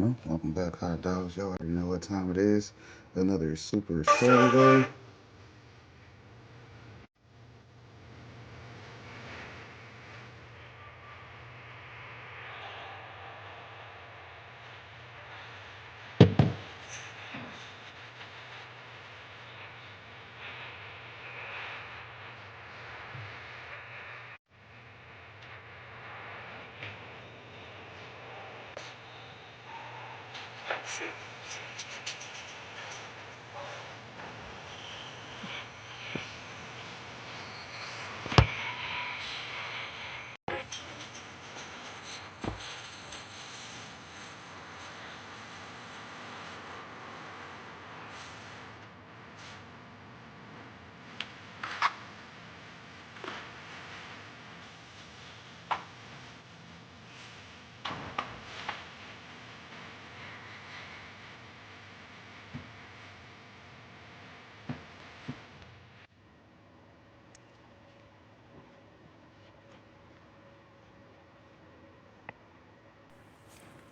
Well, welcome back, hot dogs. Y'all already know what time it is. Another Super Saturday.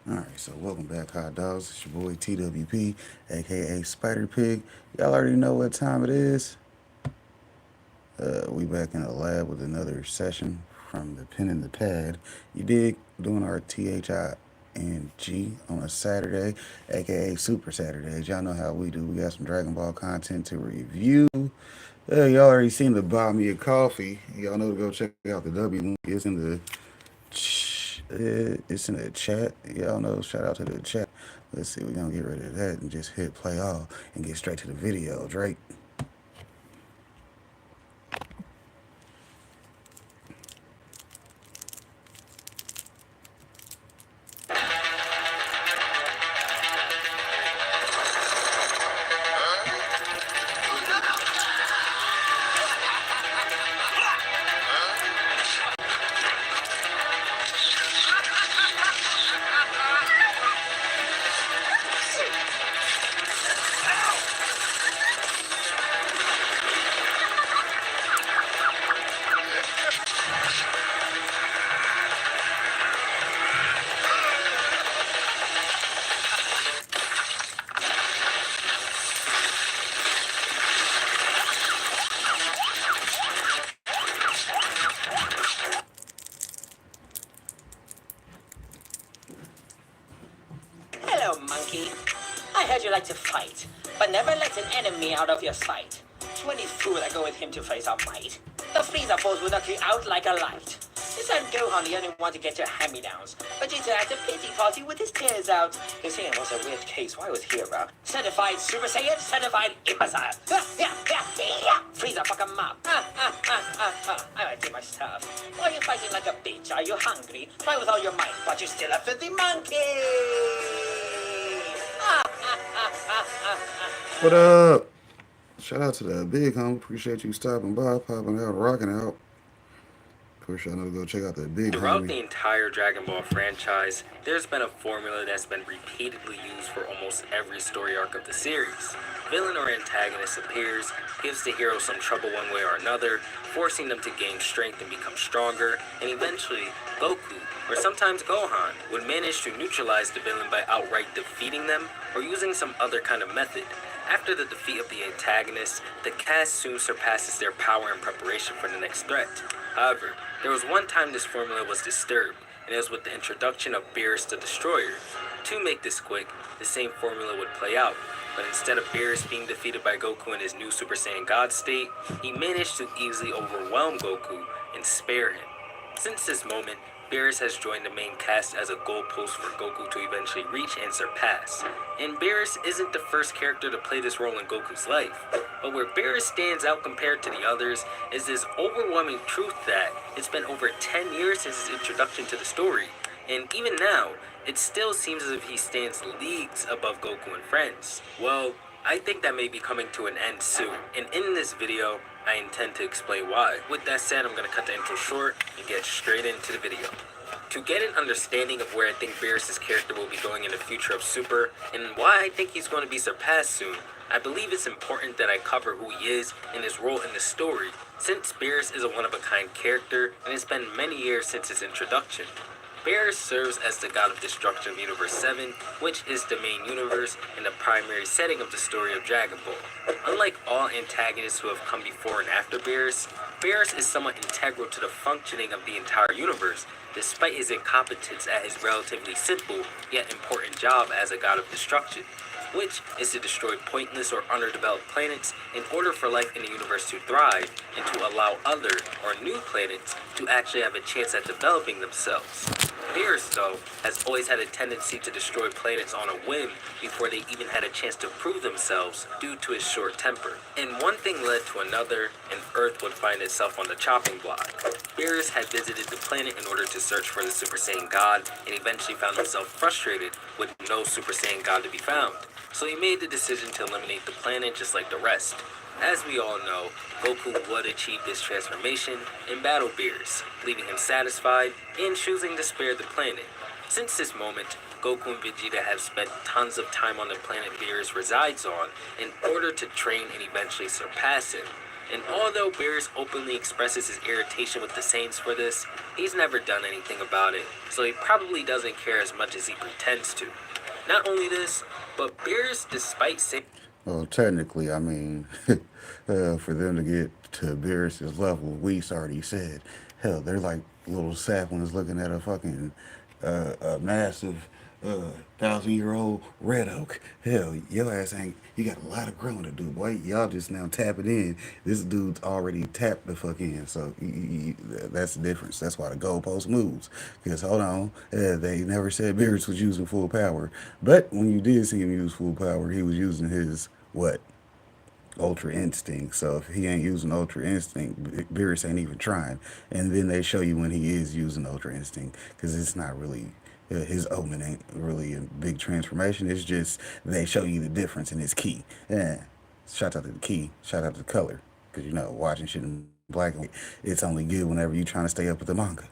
Alright, so welcome back, hot dogs. It's your boy TWP, aka Spider Pig. Y'all already know what time it is. We back in the lab with another session from the pen and the pad. You dig? Doing our THING on a Saturday, aka Super Saturdays. Y'all know how we do. We got some Dragon Ball content to review. Y'all already seen the buy me a coffee. Y'all know to go check out the W link. It's in the chat. Y'all know. Shout out to the chat. Let's see. We're gonna get rid of that and just hit play all and get straight to the video. Drake. Hello, monkey. I heard you like to fight, but never let an enemy out of your sight. 20 fools that go with him to face our might. The Frieza force will knock you out like a light. This time Gohan the only one to get your hand-me-downs. Vegeta at a pity party with his tears out. His hand was a weird case, why was he around? Certified Super Saiyan, certified imbecile. Frieza, fuck him up. I might do my stuff. Why are you fighting like a bitch? Are you hungry? Fight with all your might, but you're still a filthy monkey. What up? Shout out to the big home. Appreciate you stopping by, popping out, rocking out. Of course, y'all know to go check out that big Throughout homie. the entire Dragon Ball franchise, there's been a formula that's been repeatedly used for almost every story arc of the series. Villain or antagonist appears, gives the hero some trouble one way or another, forcing them to gain strength and become stronger, and eventually, Goku, or sometimes Gohan, would manage to neutralize the villain by outright defeating them or using some other kind of method. After the defeat of the antagonist, the cast soon surpasses their power in preparation for the next threat. However, there was one time this formula was disturbed, and it was with the introduction of Beerus the Destroyer. To make this quick, the same formula would play out, but instead of Beerus being defeated by Goku in his new Super Saiyan God state, he managed to easily overwhelm Goku and spare him. Since this moment, Beerus has joined the main cast as a goalpost for Goku to eventually reach and surpass. And Beerus isn't the first character to play this role in Goku's life, but where Beerus stands out compared to the others is this overwhelming truth that it's been over 10 years since his introduction to the story, and even now, it still seems as if he stands leagues above Goku and friends. Well, I think that may be coming to an end soon, and in this video, I intend to explain why. With that said, I'm going to cut the intro short and get straight into the video. To get an understanding of where I think Beerus' character will be going in the future of Super, and why I think he's going to be surpassed soon, I believe it's important that I cover who he is and his role in the story, since Beerus is a one-of-a-kind character and it's been many years since his introduction. Beerus serves as the god of destruction of Universe 7, which is the main universe and the primary setting of the story of Dragon Ball. Unlike all antagonists who have come before and after Beerus, Beerus is somewhat integral to the functioning of the entire universe, despite his incompetence at his relatively simple yet important job as a god of destruction, which is to destroy pointless or underdeveloped planets in order for life in the universe to thrive and to allow other or new planets to actually have a chance at developing themselves. Beerus, though, has always had a tendency to destroy planets on a whim before they even had a chance to prove themselves due to his short temper. And one thing led to another, and Earth would find itself on the chopping block. Beerus had visited the planet in order to search for the Super Saiyan God, and eventually found himself frustrated with no Super Saiyan God to be found. So he made the decision to eliminate the planet just like the rest. As we all know, Goku would achieve this transformation and battle Beerus, leaving him satisfied and choosing to spare the planet. Since this moment, Goku and Vegeta have spent tons of time on the planet Beerus resides on in order to train and eventually surpass him. And although Beerus openly expresses his irritation with the Saiyans for this, he's never done anything about it, so he probably doesn't care as much as he pretends to. Not only this, but Beerus, despite saying... Well, technically, I mean, for them to get to Beerus's level, Whis already said, hell, they're like little saplings looking at a fucking a massive 1,000-year-old red oak. Hell, your ass ain't, you got a lot of growing to do, boy. Y'all just now tapping in. This dude's already tapped the fuck in, so that's the difference. That's why the goalpost moves. Because, hold on, they never said Beerus was using full power. But when you did see him use full power, he was using his, what? Ultra Instinct. So if he ain't using Ultra Instinct, Beerus ain't even trying. And then they show you when he is using Ultra Instinct, because it's not really his omen ain't really a big transformation. It's just they show you the difference in his ki. Yeah, shout out to the ki. Shout out to the color, because you know watching shit in black and white, it's only good whenever you trying to stay up with the manga.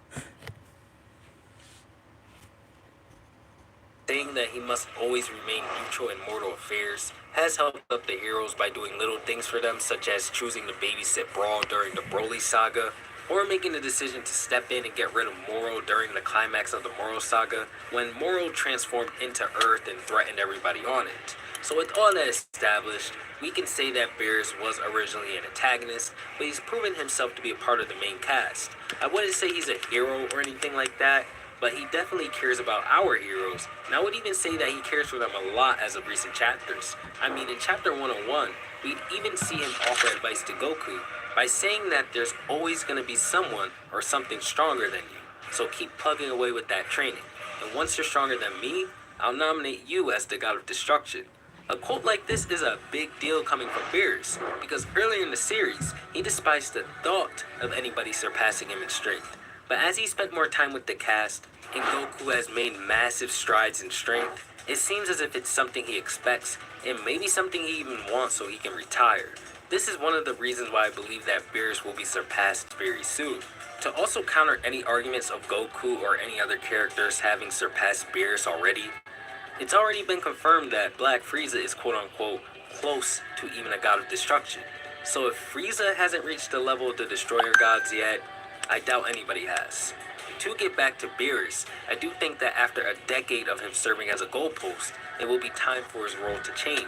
Saying that he must always remain neutral in mortal affairs has helped up the heroes by doing little things for them, such as choosing to babysit Brawl during the Broly saga, or making the decision to step in and get rid of Moro during the climax of the Moro saga, when Moro transformed into Earth and threatened everybody on it. So with all that established, we can say that Beerus was originally an antagonist, but he's proven himself to be a part of the main cast. I wouldn't say he's a hero or anything like that, but he definitely cares about our heroes, and I would even say that he cares for them a lot as of recent chapters. I mean, in Chapter 101, we'd even see him offer advice to Goku by saying that there's always going to be someone or something stronger than you, so keep plugging away with that training, and once you're stronger than me, I'll nominate you as the God of Destruction. A quote like this is a big deal coming from Beerus, because earlier in the series, he despised the thought of anybody surpassing him in strength. But as he spent more time with the cast, and Goku has made massive strides in strength, it seems as if it's something he expects, and maybe something he even wants so he can retire. This is one of the reasons why I believe that Beerus will be surpassed very soon. To also counter any arguments of Goku or any other characters having surpassed Beerus already, it's already been confirmed that Black Frieza is quote-unquote close to even a god of destruction. So if Frieza hasn't reached the level of the Destroyer Gods yet, I doubt anybody has. To get back to Beerus, I do think that after a decade of him serving as a goalpost, it will be time for his role to change.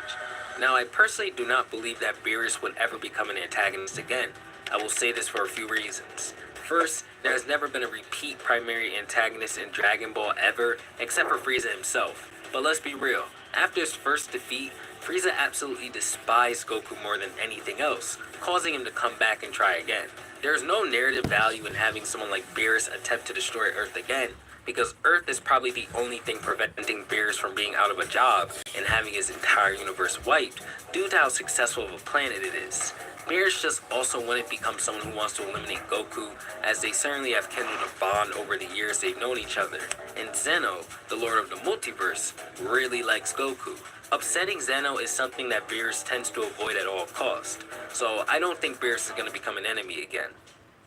Now, I personally do not believe that Beerus would ever become an antagonist again. I will say this for a few reasons. First, there has never been a repeat primary antagonist in Dragon Ball ever, except for Frieza himself. But let's be real, after his first defeat, Frieza absolutely despised Goku more than anything else, causing him to come back and try again. There's no narrative value in having someone like Beerus attempt to destroy Earth again, because Earth is probably the only thing preventing Beerus from being out of a job and having his entire universe wiped due to how successful of a planet it is. Beerus just also wouldn't become someone who wants to eliminate Goku, as they certainly have kindled a bond over the years they've known each other. And Zeno, the Lord of the Multiverse, really likes Goku. Upsetting Zeno is something that Beerus tends to avoid at all costs, so I don't think Beerus is going to become an enemy again.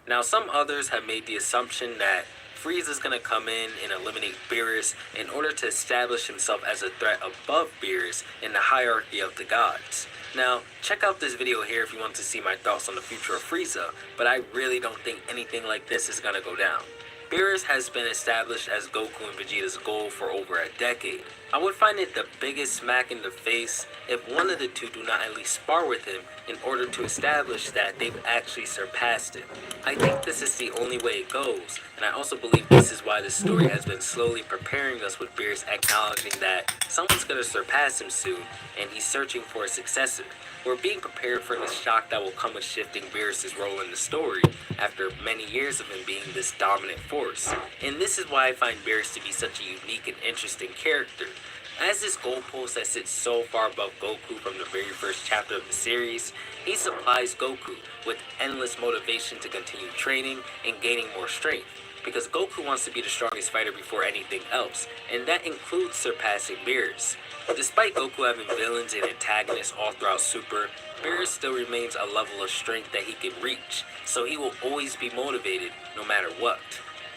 Now, some others have made the assumption that Frieza is going to come in and eliminate Beerus in order to establish himself as a threat above Beerus in the hierarchy of the gods. Now, check out this video here if you want to see my thoughts on the future of Frieza, but I really don't think anything like this is going to go down. Beerus has been established as Goku and Vegeta's goal for over a decade. I would find it the biggest smack in the face if one of the two do not at least spar with him in order to establish that they've actually surpassed him. I think this is the only way it goes, and I also believe this is why the story has been slowly preparing us with Beerus acknowledging that someone's gonna surpass him soon, and he's searching for a successor. We're being prepared for the shock that will come with shifting Beerus' role in the story after many years of him being this dominant force. And this is why I find Beerus to be such a unique and interesting character. As this goalpost that sits so far above Goku from the very first chapter of the series, he supplies Goku with endless motivation to continue training and gaining more strength. Because Goku wants to be the strongest fighter before anything else, and that includes surpassing Beerus. Despite Goku having villains and antagonists all throughout Super, Beerus still remains a level of strength that he can reach, so he will always be motivated no matter what.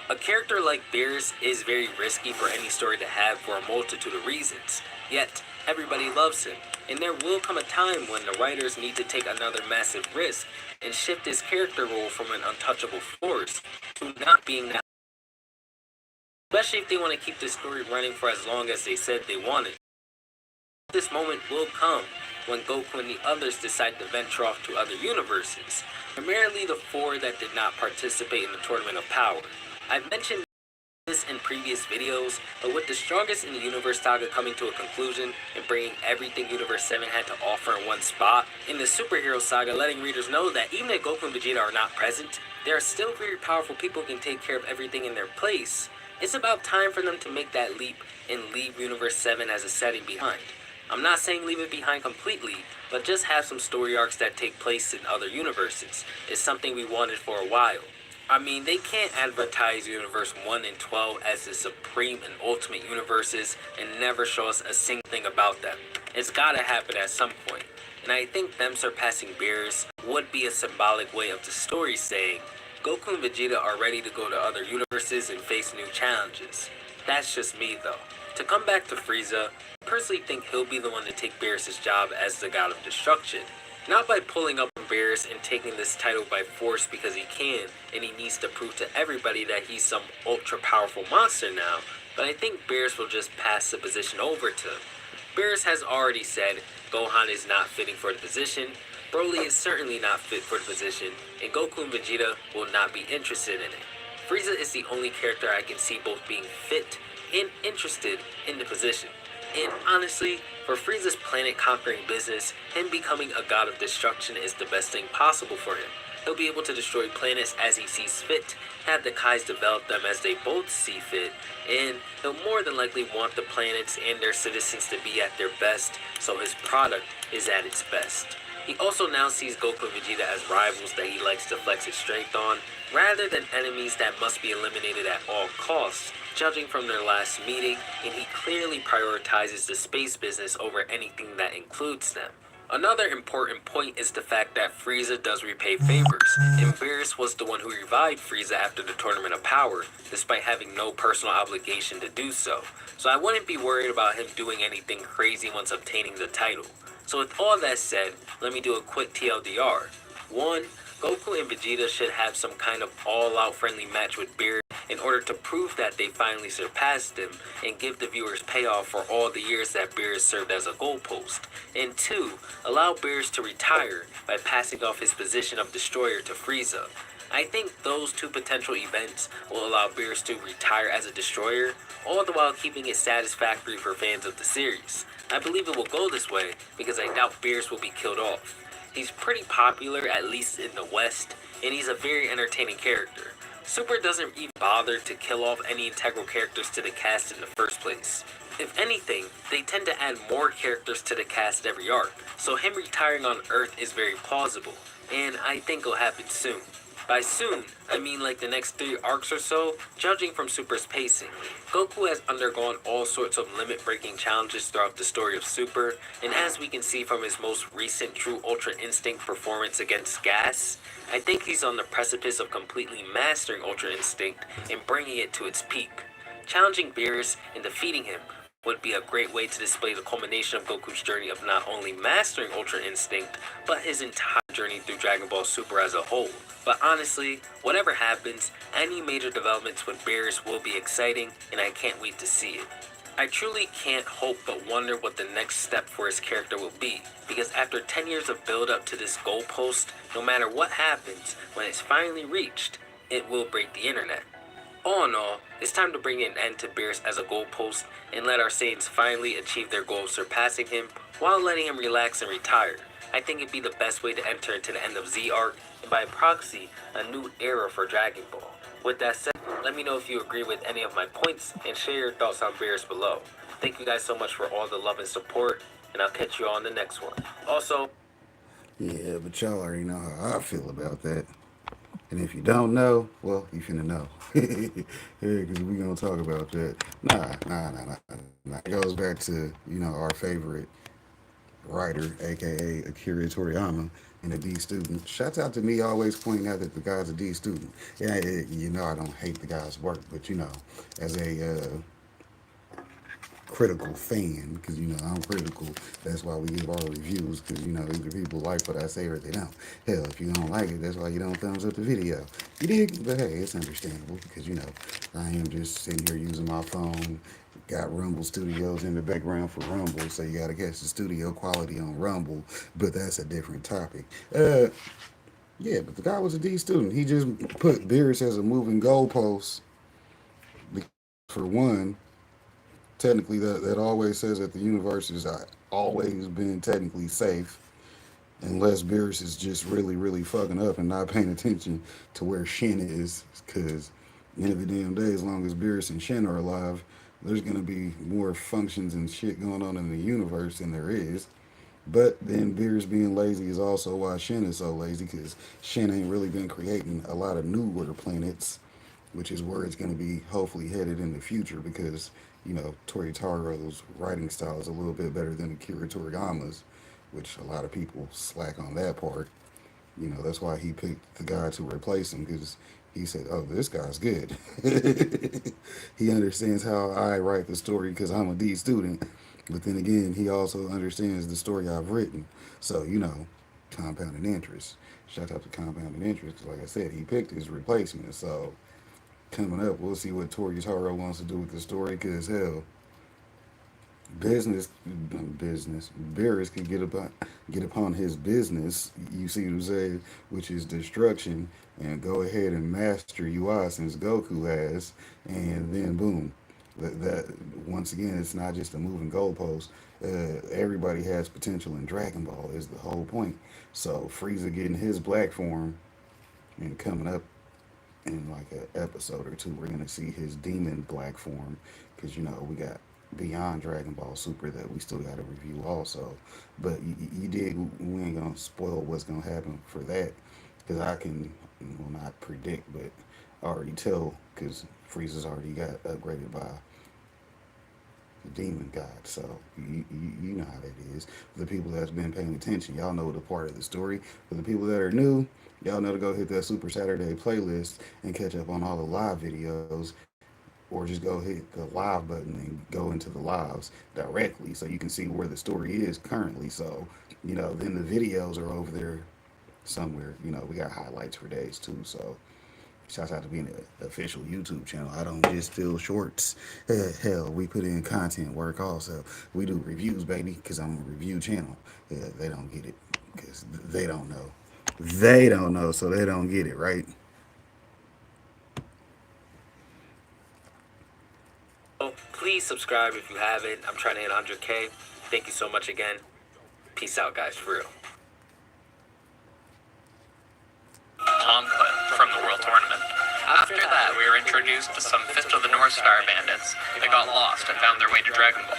A character like Beerus is very risky for any story to have for a multitude of reasons, yet everybody loves him, and there will come a time when the writers need to take another massive risk and shift his character role from an untouchable force to not being that, especially if they want to keep the story running for as long as they said they wanted. This moment will come when Goku and the others decide to venture off to other universes, primarily the four that did not participate in the Tournament of Power. I've mentioned this in previous videos, but with the Strongest in the Universe saga coming to a conclusion and bringing everything Universe 7 had to offer in one spot, in the Superhero saga letting readers know that even if Goku and Vegeta are not present, there are still very powerful people who can take care of everything in their place. It's about time for them to make that leap and leave Universe 7 as a setting behind. I'm not saying leave it behind completely, but just have some story arcs that take place in other universes. It's something we wanted for a while. I mean, they can't advertise Universe 1 and 12 as the supreme and ultimate universes and never show us a single thing about them. It's gotta happen at some point. And I think them surpassing Beerus would be a symbolic way of the story saying, Goku and Vegeta are ready to go to other universes and face new challenges. That's just me though. To come back to Frieza, I personally think he'll be the one to take Beerus' job as the God of Destruction. Not by pulling up on Beerus and taking this title by force because he can, and he needs to prove to everybody that he's some ultra powerful monster now, but I think Beerus will just pass the position over to him. Beerus has already said Gohan is not fitting for the position, Broly is certainly not fit for the position, and Goku and Vegeta will not be interested in it. Frieza is the only character I can see both being fit and interested in the position. And honestly, for Frieza's planet-conquering business, him becoming a god of destruction is the best thing possible for him. He'll be able to destroy planets as he sees fit, have the Kais develop them as they both see fit, and he'll more than likely want the planets and their citizens to be at their best, so his product is at its best. He also now sees Goku and Vegeta as rivals that he likes to flex his strength on, rather than enemies that must be eliminated at all costs, judging from their last meeting, and he clearly prioritizes the space business over anything that includes them. Another important point is the fact that Frieza does repay favors, and Beerus was the one who revived Frieza after the Tournament of Power, despite having no personal obligation to do so. So I wouldn't be worried about him doing anything crazy once obtaining the title. So with all that said, let me do a quick TLDR. 1. Goku and Vegeta should have some kind of all-out friendly match with Beerus in order to prove that they finally surpassed him and give the viewers payoff for all the years that Beerus served as a goalpost. And 2. Allow Beerus to retire by passing off his position of destroyer to Frieza. I think those two potential events will allow Beerus to retire as a destroyer, all the while keeping it satisfactory for fans of the series. I believe it will go this way because I doubt Beerus will be killed off. He's pretty popular, at least in the West, and he's a very entertaining character. Super doesn't even bother to kill off any integral characters to the cast in the first place. If anything, they tend to add more characters to the cast every arc, so him retiring on Earth is very plausible, and I think it'll happen soon. By soon, I mean like the next 3 arcs or so, judging from Super's pacing. Goku has undergone all sorts of limit-breaking challenges throughout the story of Super, and as we can see from his most recent True Ultra Instinct performance against Gas, I think he's on the precipice of completely mastering Ultra Instinct and bringing it to its peak. Challenging Beerus and defeating him would be a great way to display the culmination of Goku's journey of not only mastering Ultra Instinct, but his entire journey through Dragon Ball Super as a whole. But honestly, whatever happens, any major developments with Beerus will be exciting, and I can't wait to see it. I truly can't hope but wonder what the next step for his character will be, because after 10 years of build up to this goalpost, no matter what happens, when it's finally reached, it will break the internet. All in all, it's time to bring an end to Beerus as a goalpost and let our Saiyans finally achieve their goal of surpassing him while letting him relax and retire. I think it'd be the best way to enter into the end of Z arc and by proxy, a new era for Dragon Ball. With that said, let me know if you agree with any of my points and share your thoughts on Beerus below. Thank you guys so much for all the love and support, and I'll catch you all on the next one. Also, Yeah, but y'all already know how I feel about that. And if you don't know, well, you finna know. Yeah, because we gonna talk about that. Nah. It goes back to, our favorite writer, aka Akira Toriyama, and a D student. Shouts out to me always pointing out that the guy's a D student. Yeah, I don't hate the guy's work, but as a critical fan, because I'm critical. That's why we give our reviews, because either people like what I say or they don't. Hell, if you don't like it, that's why you don't thumbs up the video. You dig? But hey, it's understandable because I am just sitting here using my phone. Got Rumble Studios in the background for Rumble, so you gotta catch the studio quality on Rumble. But that's a different topic. Yeah, but the guy was a D student. He just put Beerus as a moving goalpost. For one, technically that always says that the universe has always been technically safe unless Beerus is just really, really fucking up and not paying attention to where Shin is. Because end of the damn day, as long as Beerus and Shin are alive, there's going to be more functions and shit going on in the universe than there is. But then Beerus being lazy is also why Shin is so lazy, because Shin ain't really been creating a lot of newer planets, which is where it's going to be hopefully headed in the future, because Toritaro's writing style is a little bit better than Akira Toriyama's, which a lot of people slack on that part. That's why he picked the guy to replace him, because he said, oh, this guy's good. He understands how I write the story because I'm a D student, but then again, he also understands the story I've written. So, compounding interest. Shout out to compounding interest, because like I said, he picked his replacement. So coming up, we'll see what Toritaro wants to do with the story, because hell, business, Beerus can get upon his business, you see what I'm saying, which is destruction, and go ahead and master UI since Goku has, and then boom. That once again, it's not just a moving goalpost. Everybody has potential in Dragon Ball is the whole point. So Frieza getting his black form, and coming up in like an episode or two, we're gonna see his demon black form, because we got Beyond Dragon Ball Super that we still got to review also. But you dig? We ain't gonna spoil what's gonna happen for that, because I can, well, not predict, but already tell, because Frieza's already got upgraded by the demon god. So you know how that is. For the people that's been paying attention, y'all know the part of the story. For the people that are new, y'all know to go hit that Super Saturday playlist and catch up on all the live videos, or just go hit the live button and go into the lives directly so you can see where the story is currently. So, then the videos are over there somewhere. We got highlights for days too. So, shouts out to being an official YouTube channel. I don't just fill shorts. Hell, we put in content work also. We do reviews, baby, because I'm a review channel. They don't get it because they don't know. They don't know, so they don't get it, right? please subscribe if you haven't. I'm trying to hit 100K. Thank you so much again. Peace out, guys, for real. Tonka from the World Tournament. After that, we were introduced to some Fist of the North Star bandits. They got lost and found their way to Dragon Ball.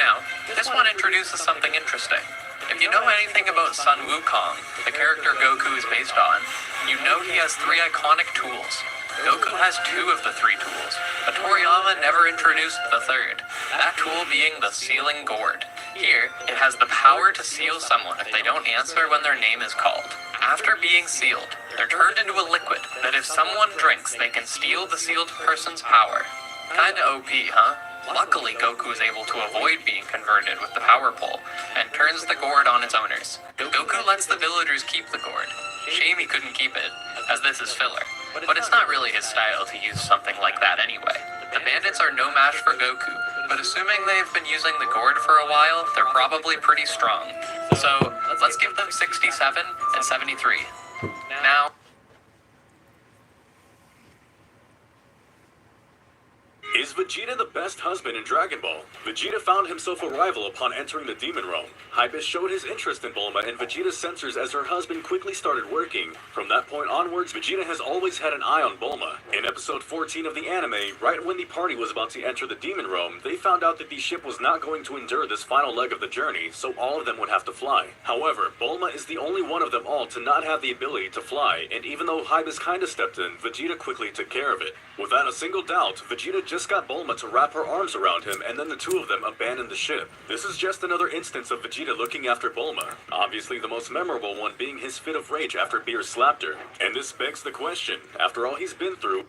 Now, this one introduces something interesting. If you know anything about Sun Wukong, the character Goku is based on, you know he has 3 iconic tools. Goku has 2 of the 3 tools, but Toriyama never introduced the 3rd, that tool being the sealing gourd. Here, it has the power to seal someone if they don't answer when their name is called. After being sealed, they're turned into a liquid that if someone drinks, they can steal the sealed person's power. Kinda OP, huh? Luckily, Goku is able to avoid being converted with the power pole, and turns the gourd on its owners. Goku lets the villagers keep the gourd. Shame he couldn't keep it, as this is filler. But it's not really his style to use something like that anyway. The bandits are no match for Goku, but assuming they've been using the gourd for a while, they're probably pretty strong. So, let's give them 67 and 73. Now... Is Vegeta the best husband in Dragon Ball? Vegeta found himself a rival upon entering the Demon Realm. Hypus showed his interest in Bulma, and Vegeta's sensors as her husband quickly started working. From that point onwards, Vegeta has always had an eye on Bulma. In episode 14 of the anime, right when the party was about to enter the Demon Realm, they found out that the ship was not going to endure this final leg of the journey, so all of them would have to fly. However, Bulma is the only one of them all to not have the ability to fly, and even though Hypus kinda stepped in, Vegeta quickly took care of it. Without a single doubt, Vegeta just got Bulma to wrap her arms around him, and then the two of them abandoned the ship. This is just another instance of Vegeta looking after Bulma, obviously the most memorable one being his fit of rage after Beerus slapped her. And this begs the question, after all he's been through,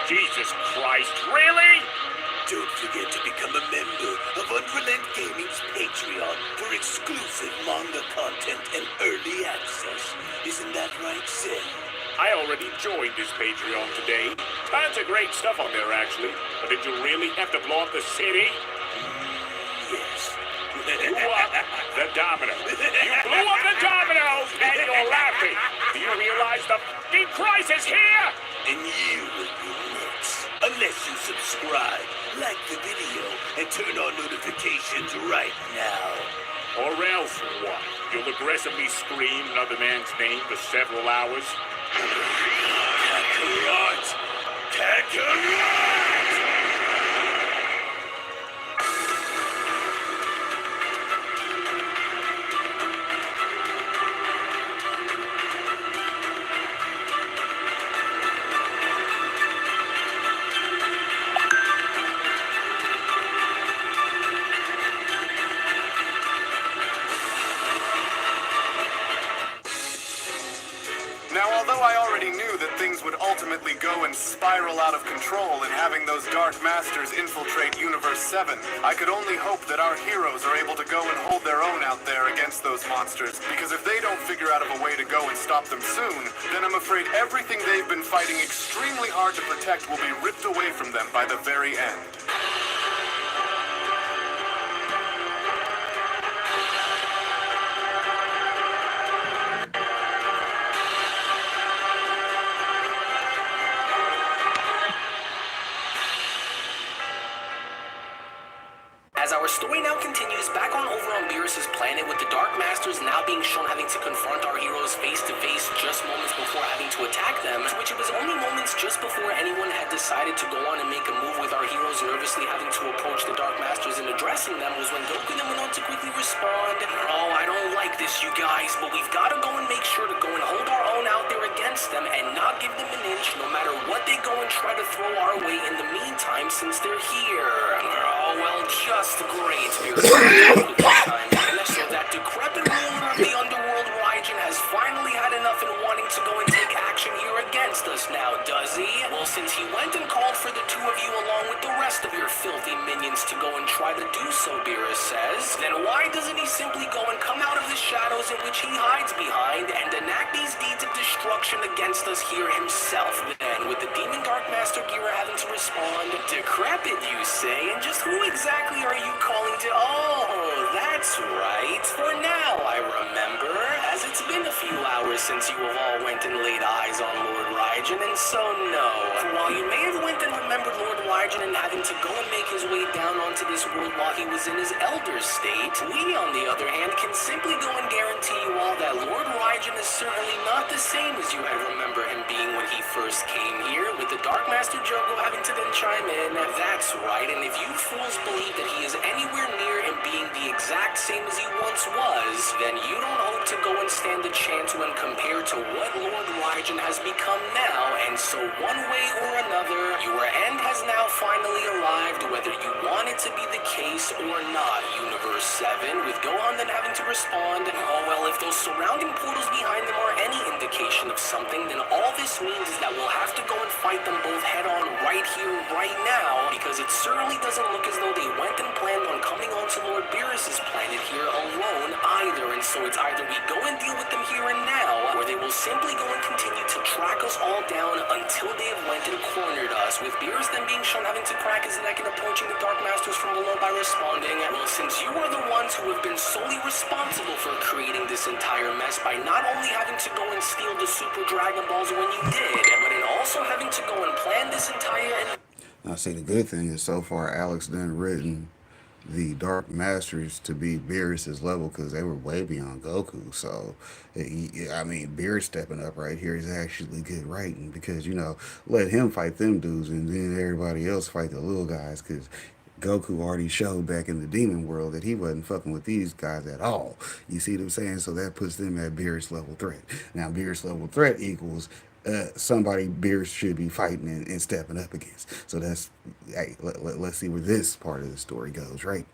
Jesus Christ, really? Don't forget to become a member of Unrelent Gaming's Patreon for exclusive manga content and early access. Isn't that right, Sid? I already joined this Patreon today. Tons of great stuff on there, actually. But did you really have to blow up the city? Yes. Blew up the domino. You blew up the domino, and you're laughing. Do you realize the f***ing crisis here? And you will be next. Unless you subscribe, like the video, and turn on notifications right now. Or else what? You'll aggressively scream another man's name for several hours? Kakarot! Kakarot! Now, although I already knew that things would ultimately go and spiral out of control in having those Dark Masters infiltrate Universe 7, I could only hope that our heroes are able to go and hold their own out there against those monsters, because if they don't figure out of a way to go and stop them soon, then I'm afraid everything they've been fighting extremely hard to protect will be ripped away from them by the very end. As our story now continues back on over on Beerus' planet, with the Dark Masters now being shown having to confront our heroes face to face just moments before having to attack them, which it was only moments just before anyone had decided to go on and make a move, with our heroes nervously having to approach the Dark Masters and addressing them, was when Goku then went on to quickly respond, "Oh, I don't like this, you guys, but we've got to go and make sure to go and hold our own out there against them and not give them an inch, no matter what they go and try to throw our way in the meantime, since they're here." Oh, well, just great. And so that decrepit ruler of the underworld, Raijin, has finally had enough and wanting to go and take action here against us now, does he? Well, since he went and called for the two of you along with the rest of your filthy minions to go and try to do so, Beerus says, then why doesn't he simply go and come out of the shadows in which he hides behind and enact these deeds of destruction against us here himself? Then, with the Demon Dark Master Gira having to respond, decrepit, you say? And just who exactly are you calling to? Oh, that's right. For now, I remember, as it's been a few hours since you have all went and laid eyes on Lord Raijin, and so no. For while you may have went and remembered Lord Raijin and having to go and make his way down onto this world while he was in his elder state, we, on the other hand, can simply go and guarantee you all that Lord Raijin is certainly not the same as you had remember him being when he first came here, with the Dark Master Jogo having to then chime in. That's right, and if you fools believe that he is anywhere near and being the exact same as he once was, then you don't hope to go and stand a chance when compared to what Lord Raijin has become now. And so one way or another, your end has now finally arrived, whether you want it to be the case or not. Universe 7, with Gohan then having to respond, oh well, if those surrounding portals behind them are any indication of something, then all this means is that we'll have to go and fight them both head on right here, right now, because it certainly doesn't look as though they went and planned on coming onto Lord Beerus's planet here alone either. And so it's either we go and deal with them here and now, or they will simply go and continue to track us all down until they have went and cornered us, with Beerus then being shown having to crack his neck and approaching the Dark Masters from below by responding, well, since you are the ones who have been solely responsible for creating this entire mess by not only having to go and steal the Super Dragon Balls when you did, but in also having to go and plan this entire... Now, see, the good thing is so far Alex done written the Dark Masters to be Beerus's level because they were way beyond Goku. So, I mean, Beerus stepping up right here is actually good writing because, you know, let him fight them dudes and then everybody else fight the little guys because Goku already showed back in the demon world that he wasn't fucking with these guys at all. You see what I'm saying? So that puts them at Beerus level threat. Now, Beerus level threat equals somebody Beerus should be fighting and stepping up against. So that's, hey, let's see where this part of the story goes, right?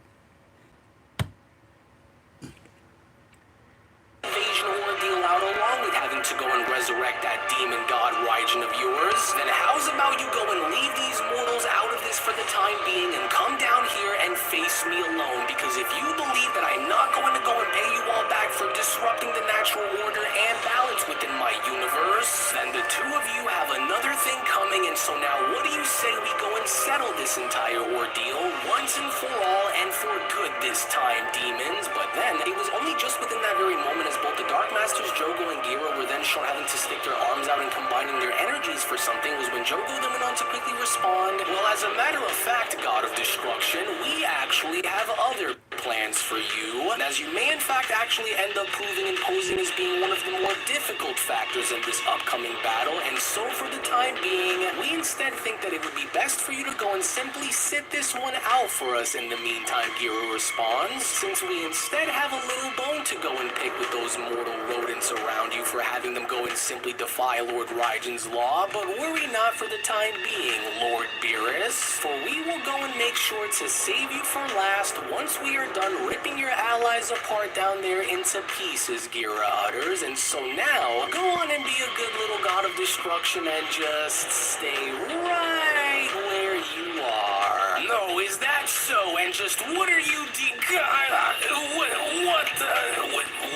Invasion ordeal out along with having to go and resurrect that demon god Raijin of yours, then how's about you go and leave these mortals out of this for the time being and come down here and face me alone? Because if you believe that I'm not going to go and pay you all back for disrupting the natural order and balance within my universe, then the two of you have another thing coming. And so now what do you say we go and settle this entire ordeal once and for all and for good this time, demons? But then it was only just within that very moment as both the Dark Masters Jogo and Gira were then shown having to stick their arms out and combining their energies for something was when Jogo then went on to quickly respond, well, as a matter of fact, God of Destruction, we actually have other plans for you, as you may in fact actually end up proving and posing as being one of the more difficult factors in this upcoming battle. And so for the time being, we instead think that it would be best for you to go and simply sit this one out for us in the meantime, Gira responds, since we instead have a little bone to go and pick with those mortal rodents around you for having them go and simply defy Lord Raijin's law. But worry not for the time being, Lord Beerus, for we will go and make sure to save you for last once we are done ripping your allies apart down there into pieces, Gira utters. And so now, go on and be a good little god of destruction and just stay right where you are. No, is that so? And just what are you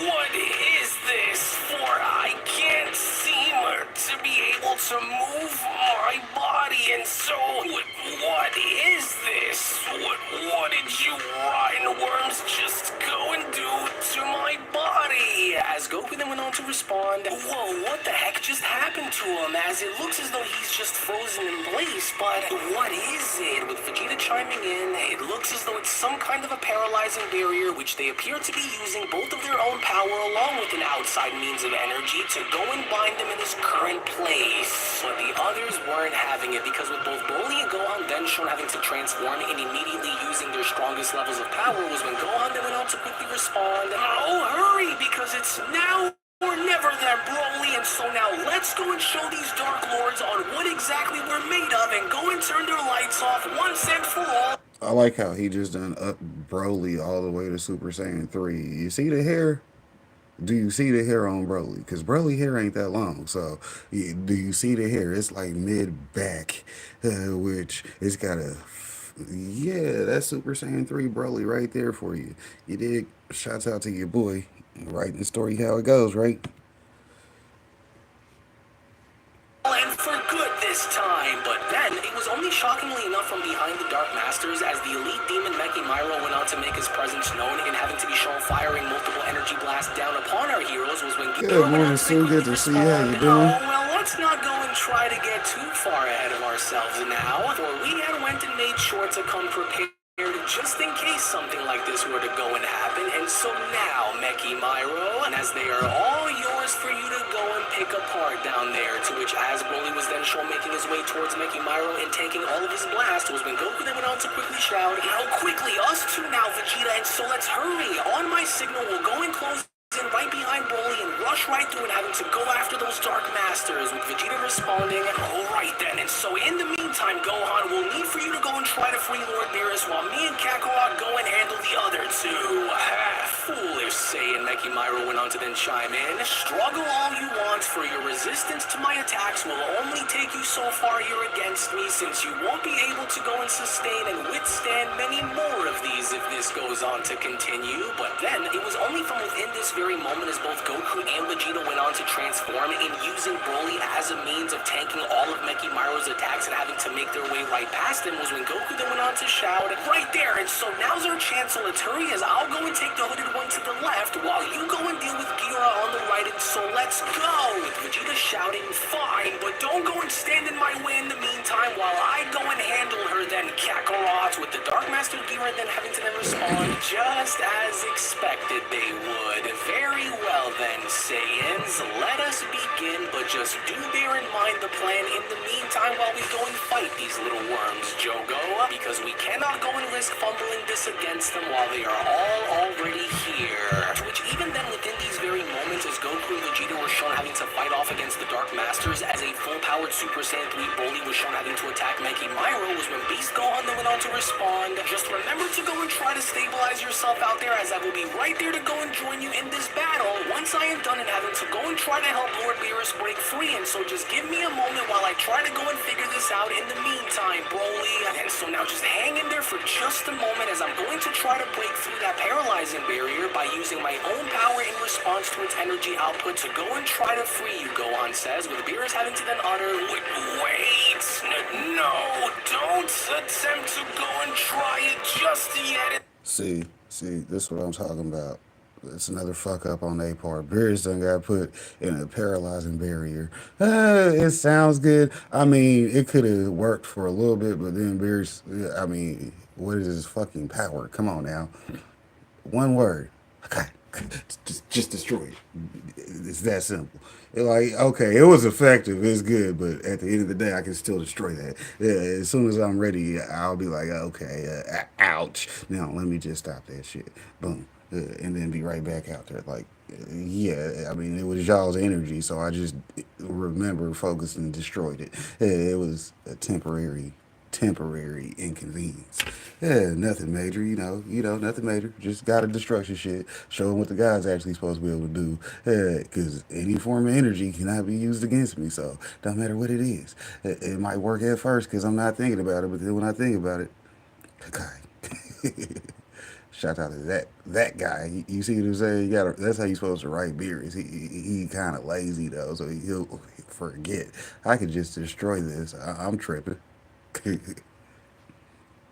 what is this? For I can't seem to be able to move my body, and so what is this? What did you rotten worms just go and do to my body? As Goku then went on to respond, whoa, what the heck just happened to him? As it looks as though he's just frozen in place, but what is it? With Vegeta chiming in, it looks as though it's some kind of a paralyzing barrier which they appear to be using both of their own power along with an outside means of energy to go and bind them in his current place. But the others weren't having it because with both Broly and Gohan then shown having to transform and immediately using their strongest levels of power was when Gohan then went on to quickly respond, oh hurry, because it's now or never then, Broly, and so now let's go and show these Dark Lords on what exactly we're made of and go and turn their lights off once and for all. I like how he just done up Broly all the way to Super Saiyan 3. You see the hair? Do you see the hair on Broly? Because Broly hair ain't that long. So, do you see the hair? It's like mid-back, which it's got a... Yeah, that's Super Saiyan 3 Broly right there for you. You dig? Shouts out to your boy. Writing the story how it goes, right? And for good this time, but then it was only shockingly enough from behind the Dark Masters as the elite demon Meki Myro went on to make his presence known and having to be shown firing multiple energy blasts down upon our heroes was when Good morning, Sue. Good to see you. How you doing? Oh, well, let's not go and try to get too far ahead of ourselves now, for we had went and made sure to come prepared to just in case something like this were to go and happen. And so now, Meki Myro, and as they are all yours for you to go and pick apart down there, to which as Broly was then shown making his way towards Meki Myro and taking all of his blast, was when Goku then went on to quickly shout, "Now quickly, us two now, Vegeta, and so let's hurry. On my signal, we'll go and close in right behind Broly and rush right through and having to go after those Dark Masters," with Vegeta responding, "Alright then, and so in the meantime, Gohan, we'll need for you to go and try to free Lord Beerus while me and Kakarot go and handle the other two." Foolish Saiyan, Meki Myro went on to then chime in, "Struggle all you want, for your resistance to my attacks will only take you so far here against me, since you won't be able to go and sustain and withstand many more of these if this goes on to continue." But then, it was only from within this very moment as both Goku and Vegeta went on to transform in using Broly as a means of tanking all of Meki Myro's attacks and having to make their way right past him, was when Goku then went on to shout, "Right there, and so now's our chance, so let's hurry as I'll go and take the hooded one to the left while you go and deal with Gira on the right, and so let's go," with Vegeta shouting, "Fine, but don't go and stand in my way in the meantime while I go and handle her then, Kakarot," with the Dark Master Gira then having to then respond, "Just as expected they would. Very well then, Saiyans, let us begin, but just do bear in mind the plan in the meantime while we go and fight these little worms, Jogo, because we cannot go and risk fumbling this against them while they are all already here." To which even then within these very moments as Goku and Vegeta were shown having to fight off against the Dark Masters, as a full-powered Super Saiyan 3 Broly was shown having to attack Meki Myro, was when Beast Gohan then went on to respond, "Just remember to go and try to stabilize yourself out there, as I will be right there to go and join you in this battle once I am done and having to go and try to help Lord Beerus break free, and so just give me a moment while I try to go and figure this out in the meantime, Broly." And so now just hang in there for just a moment as I'm going to try to break through that paralyzing barrier by using my own power in response to its energy output to go and try to free you, Gohan says, with Beerus having to then utter, "Wait, no, don't attempt to go and try it just yet." See, this is what I'm talking about. It's another fuck up on their part. Beerus done got put in a paralyzing barrier. It sounds good. I mean, it could have worked for a little bit, but then Beerus, I mean, what is his fucking power? Come on now. One word. Okay. Just destroy it. It's that simple. Okay, it was effective, it's good, but at the end of the day, I can still destroy that. Yeah, as soon as I'm ready, I'll be like, okay, ouch. Now let me just stop that shit. Boom. And then be right back out there. Yeah, I mean, it was y'all's energy, so I just remember focused and destroyed it. It was a temporary inconvenience. Yeah, nothing major, nothing major. Just got a destruction shit. Show them what the guy's actually supposed to be able to do. Because any form of energy cannot be used against me, so don't matter what it is. It might work at first because I'm not thinking about it, but then when I think about it, okay. Shout out to that guy. You see what I'm saying? That's how you're supposed to write Beerus. He kind of lazy though, so he'll forget. I could just destroy this. I'm tripping.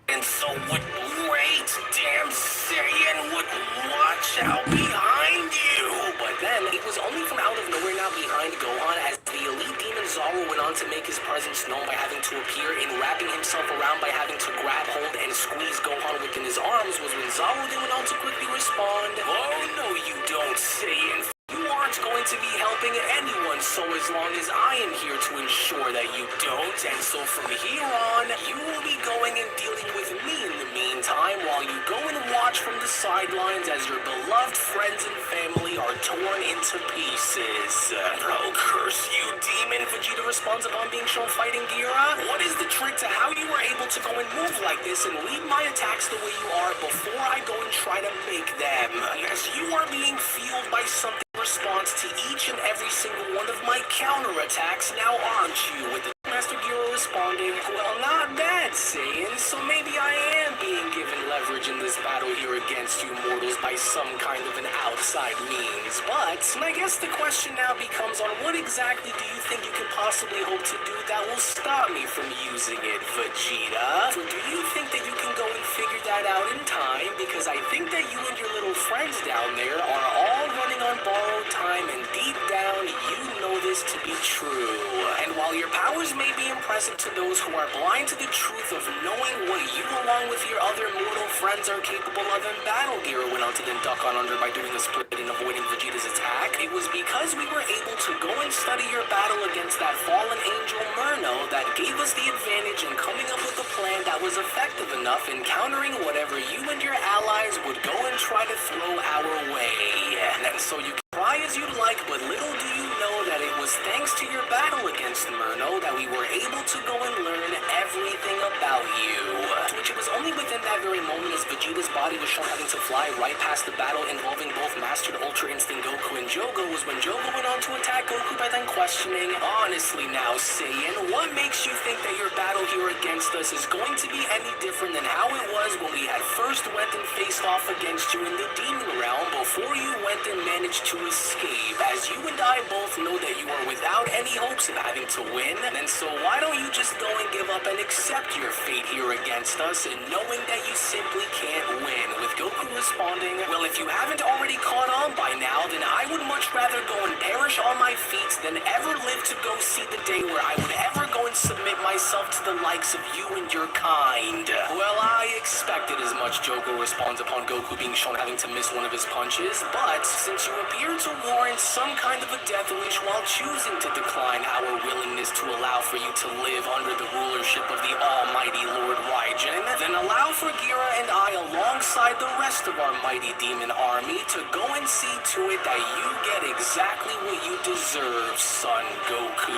And so wait, damn Saiyan, watch out behind you! But then, it was only from out of nowhere now behind Gohan as the elite demon Zoro went on to make his presence known by having to appear in wrapping himself around by having to grab hold and squeeze Gohan within his arms, was when Zoro then went on to quickly respond, "Oh no you don't, Saiyan. You aren't going to be helping anyone, so as long as I am here to ensure that you don't, and so from here on, you will be going and dealing with me in the meantime while you go and watch from the sidelines as your beloved friends and family are torn into pieces." "Oh, curse you, demon," Vegeta responds upon being shown fighting Gira. "What is the trick to how you were able to go and move like this and lead my attacks the way you are before I go and try to make them? Yes, you are being fueled by something response to each and every single one of my counterattacks, now aren't you?" With the Master Gira responding, "Well, not bad, Saiyan, so maybe I am being given leverage in this battle here against you mortals by some kind of an outside means. But I guess the question now becomes on what exactly do you think you can possibly hope to do that will stop me from using it, Vegeta? For do you think that you can go and figure that out in time? Because I think that you and your little friends down there are all running on borrowed time, and deep down, you know this this to be true. And while your powers may be impressive to those who are blind to the truth of knowing what you along with your other mortal friends are capable of in battle, Gira went on to then duck on under by doing a split and avoiding Vegeta's attack. It was because we were able to go and study your battle against that fallen angel Murno that gave us the advantage in coming up with a plan that was effective enough in countering whatever you and your allies would go and try to throw our way. And so you can try as you'd like, but little do you know that it was thanks to your battle against Murno that we were able to go and learn everything about you. To which it was only within that very moment as Vegeta's body was shown having to fly right past the battle involving both Mastered Ultra Instinct Goku and Jogo was when Jogo went on to attack Goku by then questioning, honestly now, Saiyan, what makes you think that your battle here against us is going to be any different than how it was when we had first went and faced off against you in the Demon Realm before you went and managed to escape? As you and I both know that you are without any hopes of having to win, and so why don't you just go and give up and accept your fate here against us and knowing that you simply can't win? With Goku responding, well, if you haven't already caught on by now, then I would much rather go and perish on my feet than ever live to go see the day where I would ever go and submit myself to the likes of you and your kind. Well, I expected as much, Jogo responds upon Goku being shown having to miss one of his punches, but since you appear to warrant some kind of a death wish while choosing to decline our willingness to allow for you to live under the rulership of the almighty Lord Raijin, then allow for Gira and I alongside the rest of our mighty demon army to go and see to it that you get exactly what you deserve, son Goku.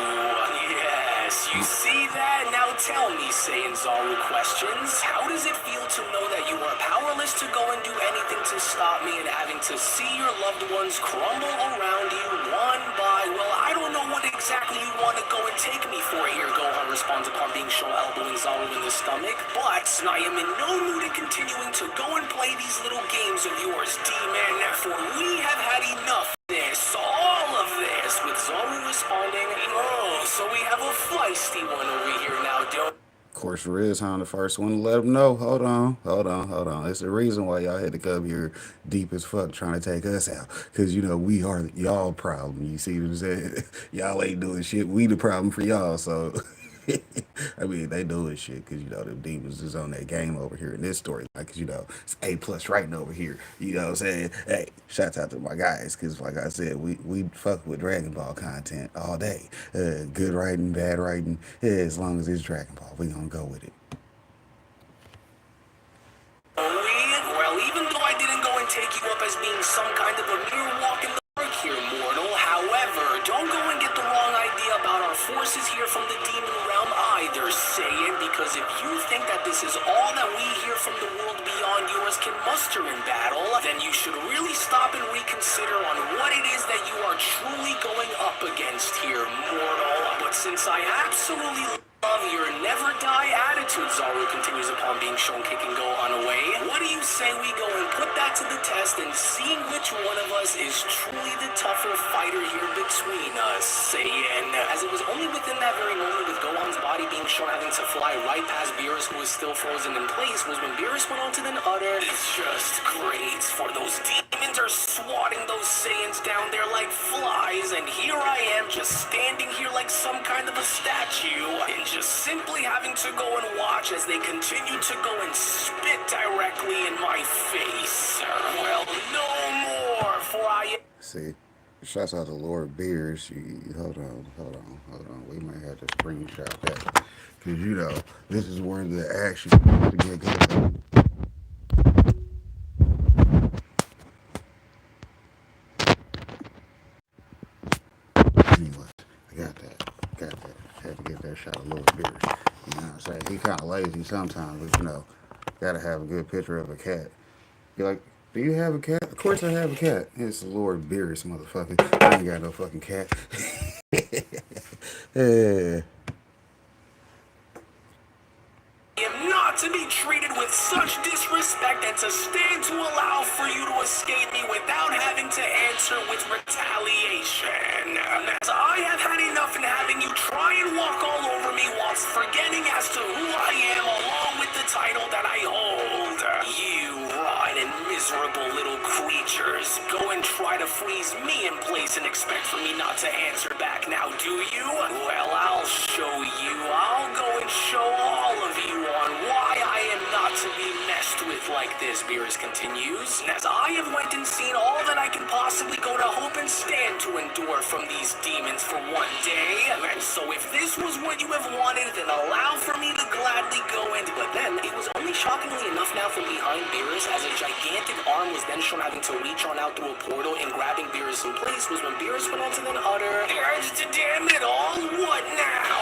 Yes, you see that? Now tell me, Saiyan Zaru questions, how does it feel to know that you are powerless to go and do anything to stop me and having to see your loved ones crumble around you one by, well, I don't know what exactly you want to go and take me for here, Gohan responds upon being shown elbowing Zaru in the stomach, but I am in no mood in continuing to go and play these little games of yours, D-Man, for we have had enough of this, all of this, with Zaru responding, oh, so we have a feisty one over here now, don't. Of course, Rizhan the first one to let them know. Hold on. It's the reason why y'all had to come here deep as fuck trying to take us out. Because, you know, we are y'all problem. You see what I'm saying? Y'all ain't doing shit. We the problem for y'all. So, I mean, they doing shit because, you know, the demons is on that game over here in this story. Like, you know, it's A plus writing over here. You know what I'm saying? Hey, shouts out to my guys because, like I said, we fuck with Dragon Ball content all day. Good writing, bad writing. Yeah, as long as it's Dragon Ball, we gonna go with it. Well, even though I didn't go and take you up as being some kind of a mere walk in the park here, mortal, however, don't go and get the wrong idea about our forces here from the demon realm either, Saiyan, because if you think that this is all that we here from the world beyond yours can muster in battle, then you should really stop and reconsider on what it is that you are truly going up against here, mortal. But since I absolutely love your never die attitude, Zaru continues upon being shown kicking Gohan away, what do you say we go and put that to the test and seeing which one of us is truly the tougher fighter here between us, Saiyan? As it was only within that very moment with Gohan's body being shown having to fly right past Beerus, who was still frozen in place, was when Beerus went on to then utter, it's just great, for those demons are swatting those Saiyans down there like flies, and here I am just standing here like some kind of a statue, and just simply having to go and watch as they continue to go and spit directly in my face. Well, no more, for I am... See, shouts out to Lord Beers. Hold on. We might have to screenshot that. Because, you know, this is where the action to get good. Anyway, I got that. Had to get that shot of Lord Beers. You know what I'm saying? He kind of lazy sometimes, but, you know, gotta have a good picture of a cat. You're like, do you have a cat? Of course I have a cat. It's Lord Beerus, motherfucker. I ain't got no fucking cat. Yeah. am not to be treated with such disrespect and to stand to allow for you to escape me without having to answer with retaliation. As I have had enough in having you try and walk all over me whilst forgetting as to who I am along with the title that I hold. You rotten and miserable little creatures, go and try try to freeze me in place and expect for me not to answer back now, do you? Well, I'll show you. I'll go and show all of you on why I am not to be messed with like this, Beerus continues. As I have went and seen all that I can possibly go to hope and stand to endure from these demons for one day. And so if this was what you have wanted, then allow for me to gladly go and... But then, it was only shockingly enough now from behind Beerus, as a gigantic arm was then shown having to reach on out through a portal, and grabbing Beerus in place was when Beerus went on to then utter, damn it all, what now?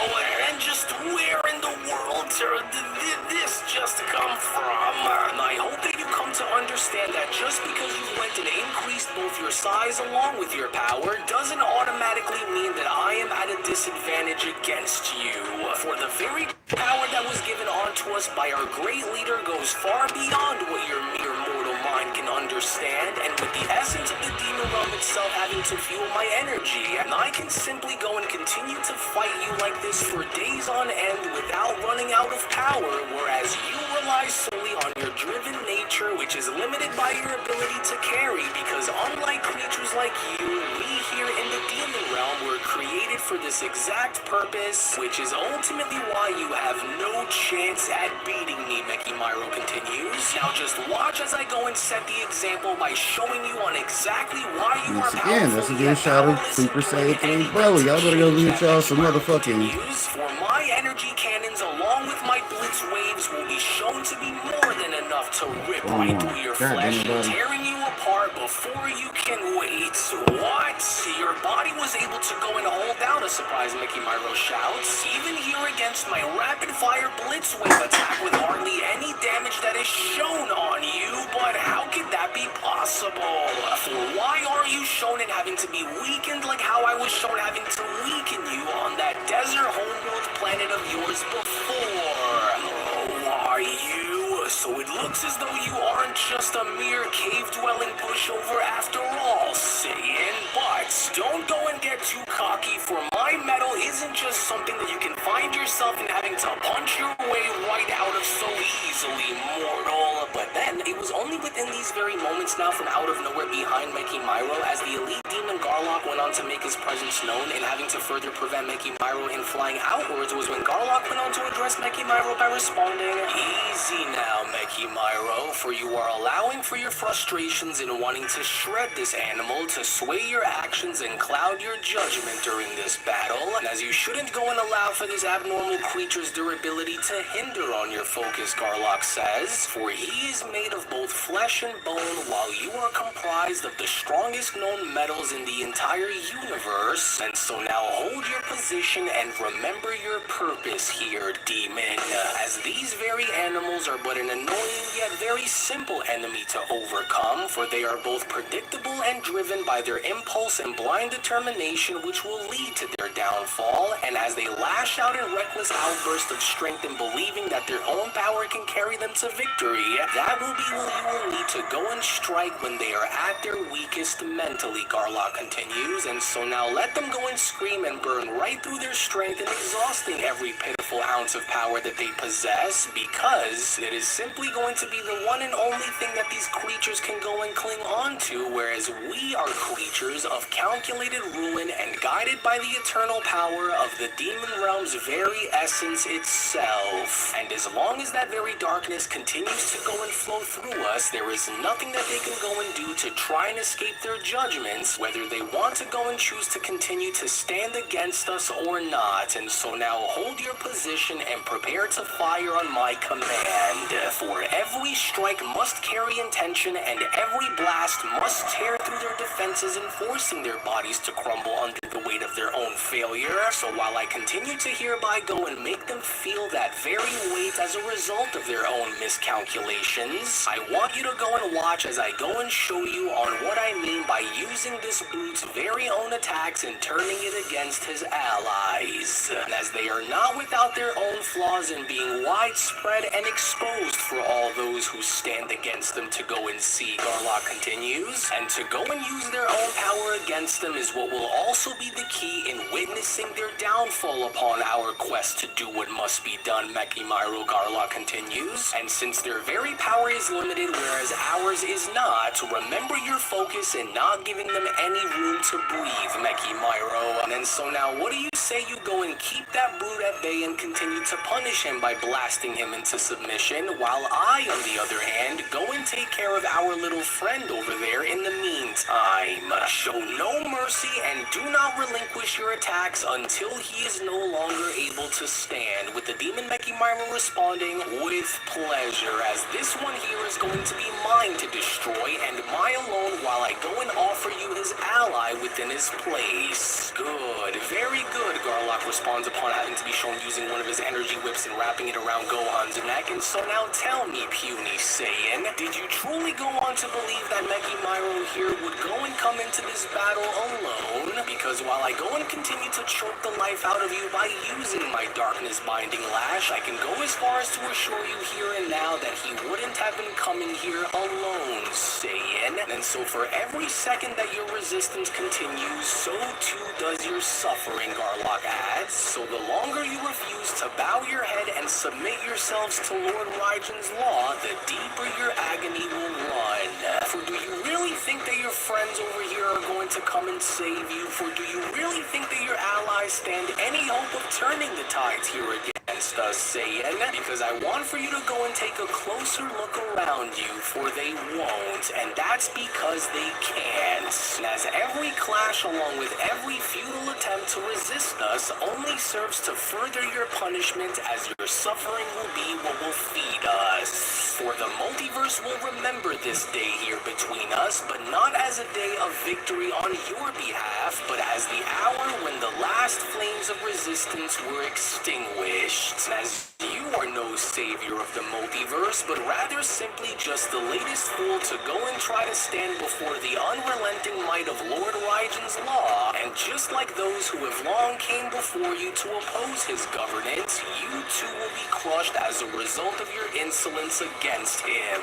And just where in the world did this just come from? I hope that you come to understand that just because you went and increased both your size along with your power doesn't automatically mean that I am at a disadvantage against you. For the very power that was given onto us by our great leader goes far beyond what your mere mortal mind can understand, and with the essence of the demon realm itself having to fuel my energy, and I can simply go and continue to fight you like this for days on end without running out of power, whereas you rely solely on your driven nature, which is limited by your ability to carry, because unlike creatures like you, we here in the demon realm were created for this exact purpose, which is ultimately why you have no chance at beating me, Mekimiro continues. Now just watch as I go and set the example by showing you on exactly why you are powerful. Again, that's a good shot of Super Saiyan 3 Bro. Y'all better go get y'all some motherfucking... For my energy cannons along with my blitz waves will be shown to be more than enough to rip right through your flesh and tearing you apart before you can wait. What? Your body was able to go and hold down a surprise, Mekimiro shouts. Even here against my rapid fire blitz wave attack with hardly any damage that is shown on you, but how could that be possible? For why are you shown in having to be weakened like how I was shown having to weaken you on that desert homeworld planet of yours before? Oh, are you? So it looks as though you aren't just a mere cave-dwelling pushover after all, Saiyan. But don't go and get too cocky, for my metal isn't just something that you can find yourself in having to punch your way right out of so easily, mortal. But then, it was only within these very moments now from out of nowhere behind Mekimiro, as the elite demon Garlock went on to make his presence known, and having to further prevent Mekimiro in flying outwards was when Garlock went on to address Mekimiro by responding, easy now, Mekimiro, for you are allowing for your frustrations in wanting to shred this animal to sway your actions and cloud your judgment during this battle, and as you shouldn't go and allow for this abnormal creature's durability to hinder on your focus, Garlock says, for he is made of both flesh and bone, while you are comprised of the strongest known metals in the entire universe, and so now hold your position and remember your purpose here, demon, as these very animals are but an annoying yet very simple enemy to overcome, for they are both predictable and driven by their impulse and blind determination, which will lead to their downfall, and as they lash out in reckless outbursts of strength and believing that their own power can carry them to victory, that will be when you will need to go and strike when they are at their weakest mentally, Garlock continues, and so now let them go and scream and burn right through their strength and exhausting every pitiful ounce of power that they possess, because it is simply going to be the one and only thing that these creatures can go and cling on to, whereas we are creatures of calculated ruin and guided by the eternal power of the demon realm's very essence itself. And as long as that very darkness continues to go and flow through us, there is nothing that they can go and do to try and escape their judgments, whether they want to go and choose to continue to stand against us or not. And so now hold your position and prepare to fire on my command. For every strike must carry intention, and every blast must tear through their defenses and forcing their bodies to crumble under the weight of their own failure. So while I continue to hereby go and make them feel that very weight as a result of their own miscalculations, I want you to go and watch as I go and show you on what I mean by using this brute's very own attacks and turning it against his allies. And as they are not without out their own flaws and being widespread and exposed for all those who stand against them to go and see, Garlock continues. And to go and use their own power against them is what will also be the key in witnessing their downfall upon our quest to do what must be done, Mekimiro, Garlock continues. And since their very power is limited, whereas ours is not, remember your focus and not giving them any room to breathe, Mekimiro. And then so now, what do you say you go and keep that brute at bay and continue to punish him by blasting him into submission, while I, on the other hand, go and take care of our little friend over there in the meantime. Show no mercy and do not relinquish your attacks until he is no longer able to stand, with the demon Mekimiro responding, with pleasure, as this one here is going to be mine to destroy, and my alone, while I go and offer you his ally within his place. Good, very good, Garlock responds upon having to be shown using one of his energy whips and wrapping it around Gohan's neck. And so now tell me, puny Saiyan, did you truly go on to believe that Mekimiro here would go and come into this battle alone? Because while I go and continue to choke the life out of you by using my darkness binding lash, I can go as far as to assure you here and now that he wouldn't have been coming here alone, Saiyan. And so for every second that your resistance continues, so too does your suffering, Garlock adds. So the longer you refuse to bow your head and submit yourselves to Lord Raijin's law, the deeper your agony will run. For do you really think that your friends over here are going to come and save you? For do you really think that your allies stand any hope of turning the tides here against us, Saiyan? Because I want for you to go and take a closer look around you, for they won't, and that's because they can't. As every clash along with every futile attempt to resist us only serves to further your punishment, as your suffering will be what will feed us. For the multiverse will remember this day here between us, but not as a day of victory on your behalf, but as the hour when the last flames of resistance were extinguished. As you are no savior of the multiverse, but rather simply just the latest fool to go and try to stand before the unrelenting might of Lord Raijin's law, and just like those who have long came before you to oppose his governance, you too will be crushed as a result of your insolence against him.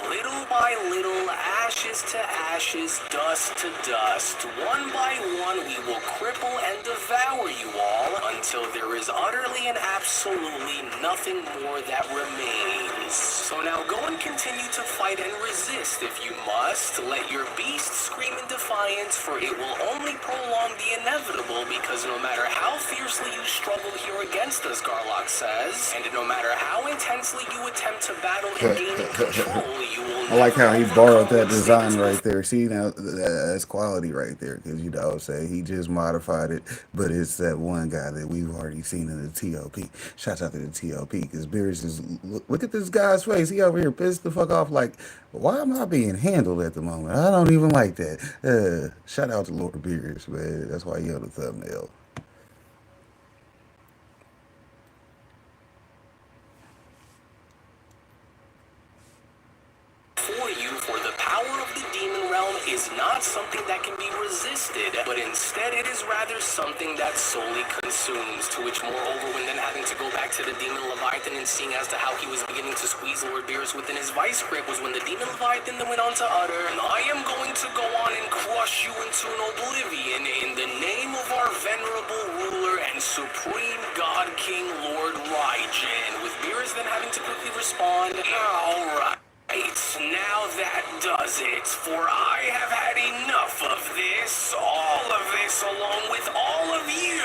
Little by little, ashes to ashes, dust to dust, one by one we will cripple and devour you all until there is utterly and absolutely nothing more that remains. So now go and continue to fight and resist if you must. Let your beast scream in defiance, for it will only prolong the inevitable, because no matter how fiercely you struggle here against us, Garlock says, and no matter how intensely you attempt to battle and gain control, you will I like how he never borrowed overcome that the design status right there. See, now that's quality right there. Because, you know, say he just modified it, but it's that one guy that we've already seen in the TOP. Shouts out to the TOP. Because Beerus is, look at this guy's face. He over here pissed the fuck off like, why am I being handled at the moment? I don't even like that. Shout out to Lord Beerus, man. That's why he on the thumbnail. for you, for the power of the demon realm is not something that can be resisted, but instead it is rather something that solely consumes, to which moreover, when then having to go back to the demon Leviathan and seeing as to how he was beginning to squeeze Lord Beerus within his vice grip, was when the demon Leviathan then went on to utter, I am going to go on and crush you into an oblivion in the name of our venerable ruler and supreme god king Lord Raijin, with Beerus then having to quickly respond, alright. Now that does it, for I have had enough of this, all of this, along with all of you.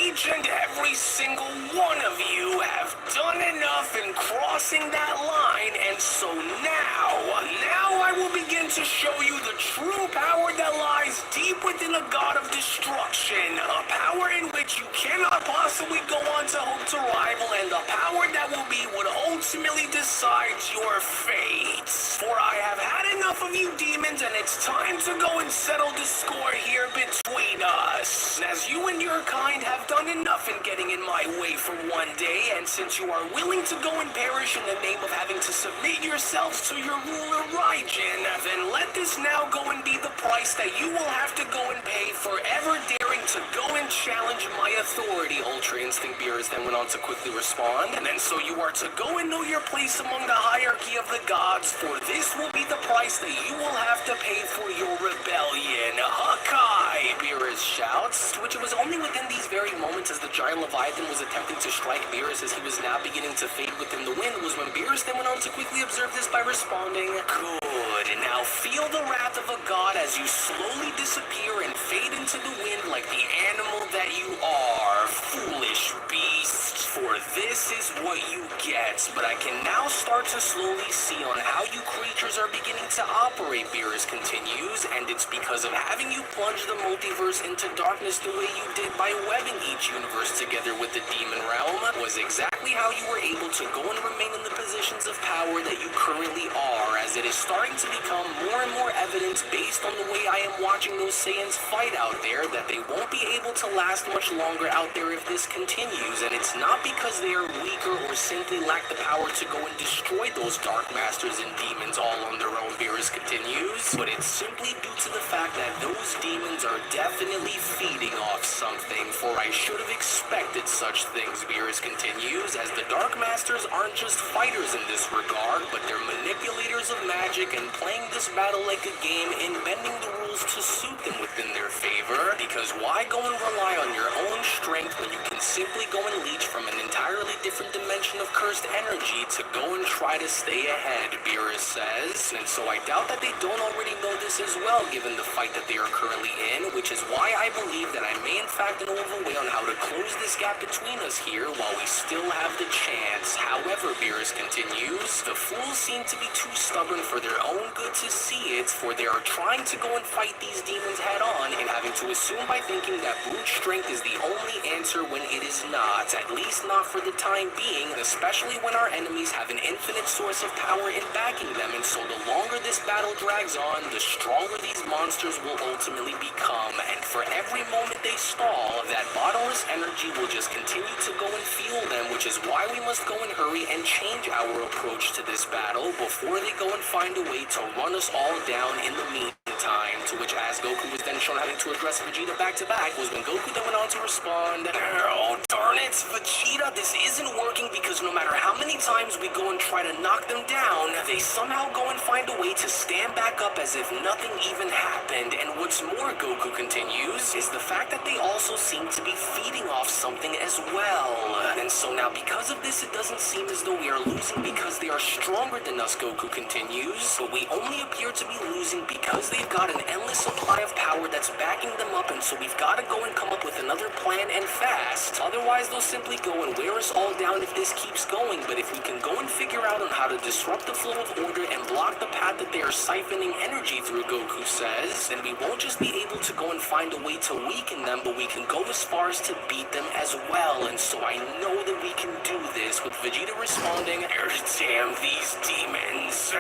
Each and every single one of you have done enough in crossing that line, and so now I will begin to show you the true power that lies deep within a god of destruction, a power in which you cannot possibly go on to hope to rival, and a power that will be what ultimately decides your fate. For I have had enough of you demons, and it's time to go and settle the score here between us. As you and your kind have done enough in getting in my way for one day, and since you are willing to go and perish in the name of having to submit yourselves to your ruler Raijin, then let this now go and be the price that you will have to go and pay for ever daring to go and challenge my authority, Ultra Instinct Beerus then went on to quickly respond. And then so you are to go and know your place among the hierarchy of the gods, for this will be the price that you will have to pay for your rebellion. Hakai! Beerus shouts, to which it was only within these very moments as the giant Leviathan was attempting to strike Beerus as he was now beginning to fade within the wind was when Beerus then went on to quickly observe this by responding, good, now feel the wrath of a god as you slowly disappear and fade into the wind like the animal that you are, foolish beast. For this is what you get, but I can now start to slowly see on how you creatures are beginning to operate, Beerus continues, and it's because of having you plunge the multiverse into darkness the way you did by webbing each universe together with the demon realm, was exactly how you were able to go and remain in the positions of power that you currently are, as it is starting to become more and more evident based on the way I am watching those Saiyans fight out there that they won't be able to last much longer out there if this continues, and it's not because they are weaker or simply lack the power to go and destroy those Dark Masters and demons all on their own, Beerus continues, but it's simply due to the fact that those demons are definitely feeding off something, for I should have expected such things, Beerus continues, as the Dark Masters aren't just fighters in this regard, but they're manipulators of magic and playing this battle like a game in bending the rules to suit them within their favor, because why go and rely on your own strength when you can simply go and leech from an entirely different dimension of cursed energy to go and try to stay ahead, Beerus says, and so I doubt that they don't already know this as well given the fight that they are currently in, which is why I believe that I may in fact know of a way on how to close this gap between us here while we still have the chance. However, Beerus continues, the fools seem to be too stubborn for their own good to see it, for they are trying to go and fight these demons head on and having to assume by thinking that brute strength is the only answer when it is not, at least not for the time being, especially when our enemies have an infinite source of power in backing them, and so the longer this battle drags on, the stronger these monsters will ultimately become, and for every moment they stall, that bottomless energy will just continue to go and fuel them, which is why we must go and hurry and change our approach to this battle before they go and find a way to run us all down in the meantime, to which as Goku was then shown having to address Vegeta back to back was when Goku then went on to respond, oh darn it, Vegeta, this isn't working because no matter how many times we go and try to knock them down, they somehow go and find a way to stand back up as if nothing even happened, and what's more, Goku continues, is the fact that they also seem to be feeding off something as well, and so now because of this it doesn't seem as though we are losing because they are stronger than us, Goku continues, but we only appear to be losing because they've got an endless supply of power that's backing them up, and so we've got to go and come up with another plan and fast, otherwise they'll simply go and wear us all down if this keeps going, but if we can go and figure out on how to disrupt the flow of order and block the path that they are siphoning energy through, Goku says, then we won't just be able to go and find a way to weaken them, but we can go as far as to beat them as well, and so I know that we can do this, with Vegeta responding, damn these demons,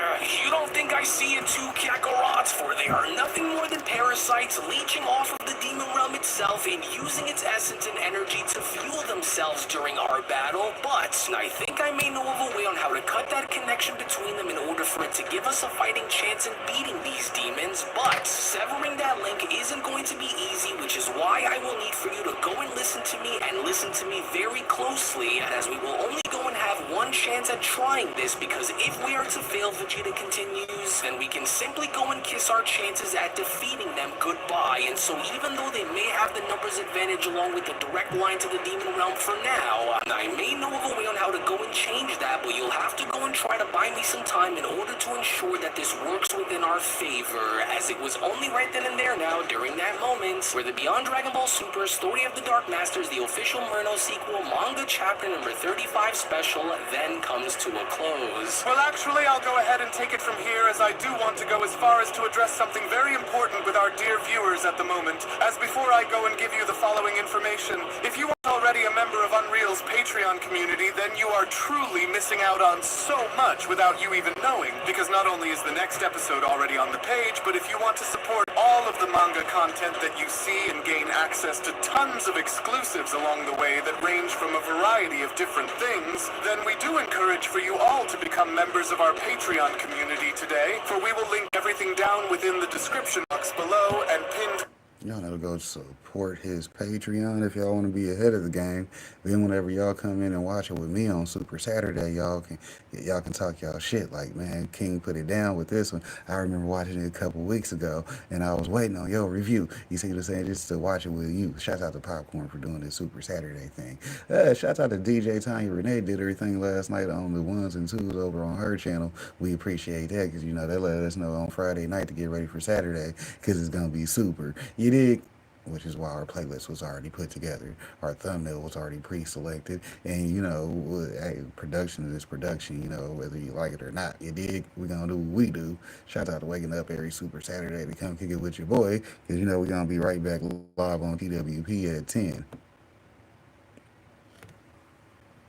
you don't think I see it too, Kakarot, for they are nothing more than parasites leeching off of the demon realm itself and using its essence and energy to fuel themselves during our battle, but I think I may know of a way on how to cut that connection between them in order for it to give us a fighting chance in beating these demons, but severing that link isn't going to be easy, which is why I will need for you to go and listen to me, and listen to me very closely, as we will only go and have one chance at trying this, because if we are to fail, Vegeta continues, then we can simply go and kiss our chances at defeating them goodbye, and so even though they may have the numbers advantage along with the direct line to the demon realm for now, I may know of a way on how to go and change that, but you'll have to go and try to buy me some time in order to ensure that this works within our favor, as it was only right then and there now, during that moment, where the Beyond Dragon Ball Super Story of the Dark Masters, the official Murno sequel, manga chapter number 35 special, then comes to a close. Well, actually, I'll go ahead and take it from here, as I do want to go as far as to address something very important with our dear viewers at the moment. As before I go and give you the following information, if you aren't already a member of Unreal's Patreon community, then you are truly missing out on so much without you even knowing, because not only is the next episode already on the page, but if you want to support all of the manga content that you see and gain access to tons of exclusives along the way that range from a variety of different things, then we do encourage for you all to become members of our Patreon community today, for we will link everything down within the description box below and pinned. Y'all know to go support his Patreon if y'all want to be ahead of the game. Then whenever y'all come in and watch it with me on Super Saturday, y'all can talk y'all shit. Like, man, King put it down with this one. I remember watching it a couple weeks ago, and I was waiting on your review. You see what I'm saying? Just to watch it with you. Shouts out to Popcorn for doing this Super Saturday thing. Shouts out to DJ Tanya Renee did everything last night on the ones and twos over on her channel. We appreciate that because they let us know on Friday night to get ready for Saturday because it's gonna be super. You dig? Which is why our playlist was already put together. Our thumbnail was already pre-selected, and hey, production is production. Whether you like it or not, you dig? We gonna do what we do. Shout out to waking up every Super Saturday to come kick it with your boy, because we gonna be right back live on TWP at 10.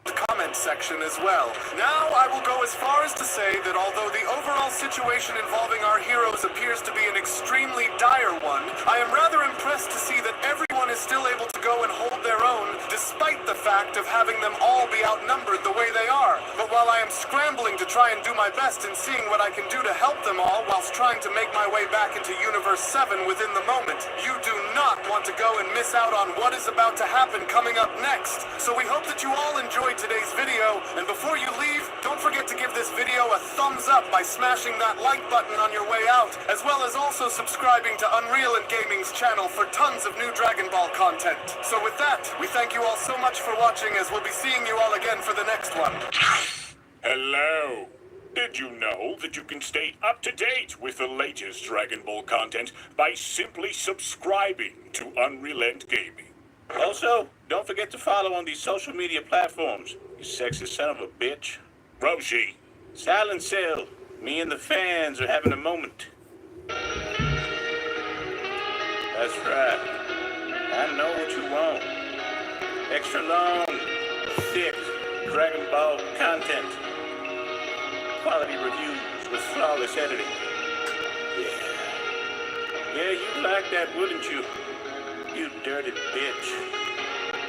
Comment section as well. Now I will go as far as to say that although the overall situation involving our heroes appears to be an extremely dire one, I am rather impressed to see that everyone is still able to go and hold their own despite the fact of having them all be outnumbered the way they are. But while I am scrambling to try and do my best in seeing what I can do to help them all whilst trying to make my way back into Universe 7 within the moment, you do not want to go and miss out on what is about to happen coming up next. So we hope that you all enjoyed today's video, and before you leave, don't forget to give this video a thumbs up by smashing that like button on your way out, as well as also subscribing to Unreal and Gaming's channel for tons of new Dragon Ball content. So with that, we thank you all so much for watching, as we'll be seeing you all again for the next one. Hello. Did you know that you can stay up to date with the latest Dragon Ball content by simply subscribing to Unreal and Gaming? Also, don't forget to follow on these social media platforms, you sexy son of a bitch. Roshi. Silent Cell. Me and the fans are having a moment. That's right. I know what you want. Extra long, thick Dragon Ball content. Quality reviews with flawless editing. Yeah, you'd like that, wouldn't you? You dirty bitch.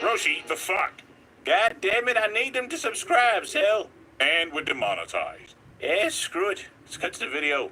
Roshi, the fuck? God damn it, I need them to subscribe, Cell. And we're demonetized. Yeah, screw it. Let's cut to the video.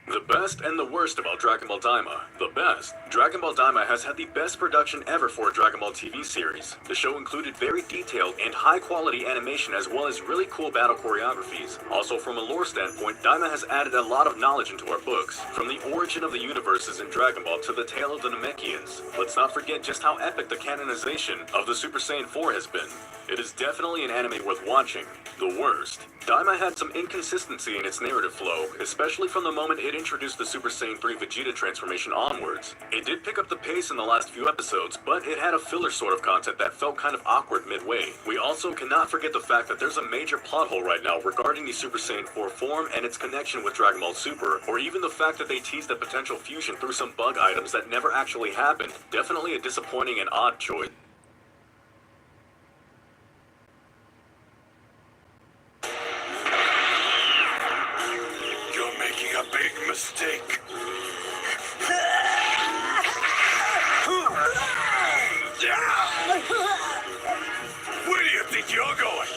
The best and the worst about Dragon Ball Daima. The best. Dragon Ball Daima has had the best production ever for a Dragon Ball TV series. The show included very detailed and high quality animation as well as really cool battle choreographies. Also from a lore standpoint, Daima has added a lot of knowledge into our books. From the origin of the universes in Dragon Ball to the tale of the Namekians. Let's not forget just how epic the canonization of the Super Saiyan 4 has been. It is definitely an anime worth watching. The worst. Daima had some inconsistency in its narrative flow, especially from the moment it introduced the Super Saiyan 3 Vegeta transformation onwards. It did pick up the pace in the last few episodes, but it had a filler sort of content that felt kind of awkward midway. We also cannot forget the fact that there's a major plot hole right now regarding the Super Saiyan 4 form and its connection with Dragon Ball Super, or even the fact that they teased a potential fusion through some bug items that never actually happened. Definitely a disappointing and odd choice. Mistake. Where do you think you're going?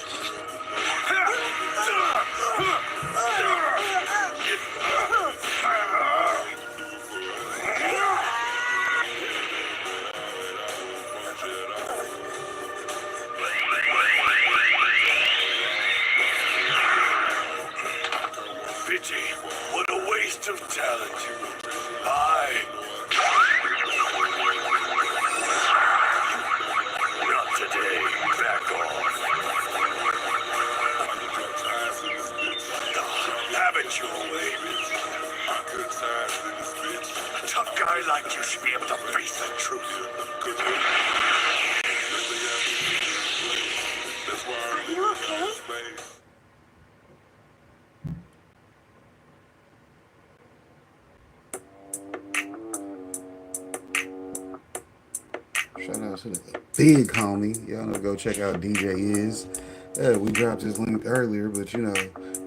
Pity. What a waste of talent. Not today. Back off. Have it your way. A tough guy like you should be able to face the truth. Are you okay? out to the big homie. Y'all know, go check out DJ Is. We dropped his link earlier, but you know,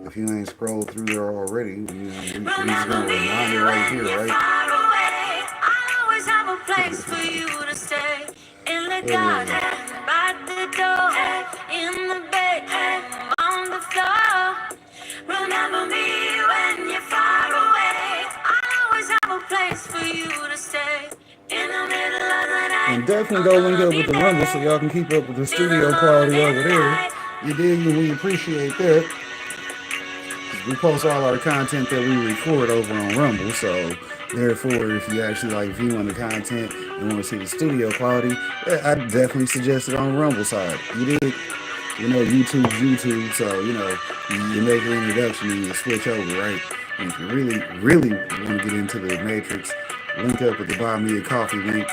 if you ain't scrolled through there already, we just gonna remind you right here, right? I always have a place for you to stay. In the garden, by the door, in the bedroom, on the floor. Remember me when you're far away. I always have a place for you to stay. In the middle of the night. And definitely go link up with the Rumble so y'all can keep up with the studio quality over there. You dig? And we appreciate that. We post all our content that we record over on Rumble, so therefore, if you actually like viewing the content and want to see the studio quality, I definitely suggest it on the Rumble side. You dig? You know, YouTube's YouTube, so you know you make an introduction and you switch over, right? And if you really want to get into the Matrix, link up with the Buy Me a Coffee link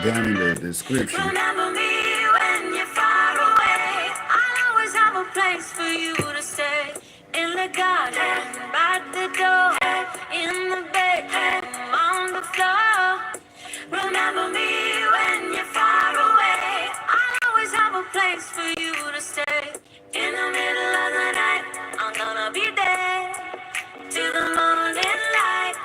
down in the description. Remember me when you're far away. I always have a place for you to stay. In the garden, by the door, in the bedroom, on the floor. Remember me when you're far away. I always have a place for you to stay. In the middle of the night, I'm gonna be there till the morning light.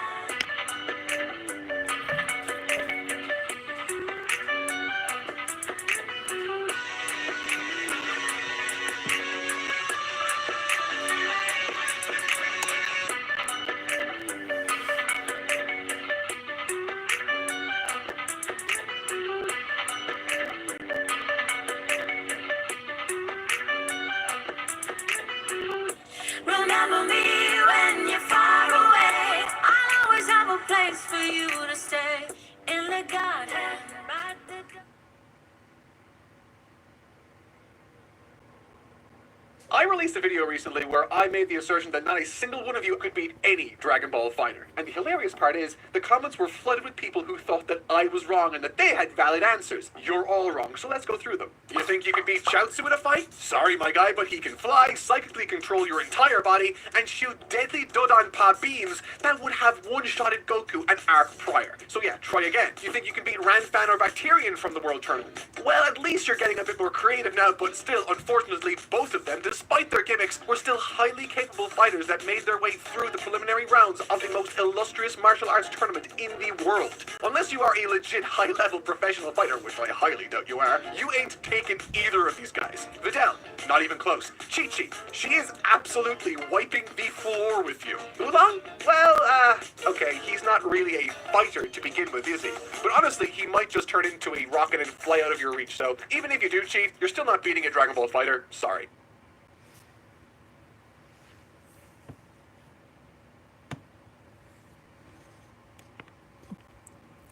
Remember me when you're far away. I always have a place for you to stay. In the garden, by the door. I released a video recently where I made the assertion that not a single one of you could beat any Dragon Ball fighter. And the hilarious part is, the comments were flooded with people who thought that I was wrong and that they had valid answers. You're all wrong, so let's go through them. You think you can beat Chaozu in a fight? Sorry, my guy, but he can fly, psychically control your entire body, and shoot deadly Dodonpa beams that would have one-shotted Goku an arc prior. So yeah, try again. You think you can beat Ranfan or Bacterian from the World Tournament? Well, at least you're getting a bit more creative now, but still, unfortunately, both of them, despite their gimmicks, were still highly capable fighters that made their way through the preliminary rounds of the most illustrious martial arts tournament in the world. Unless you are a legit high-level professional fighter, which I highly doubt you are, you ain't taken either of these guys. Videl, not even close. Chi-Chi, she is absolutely wiping the floor with you. Oolong? Well, okay, he's not really a fighter to begin with, is he? But honestly, he might just turn into a rocket and fly out of your reach, so even if you do cheat, you're still not beating a Dragon Ball fighter. Sorry.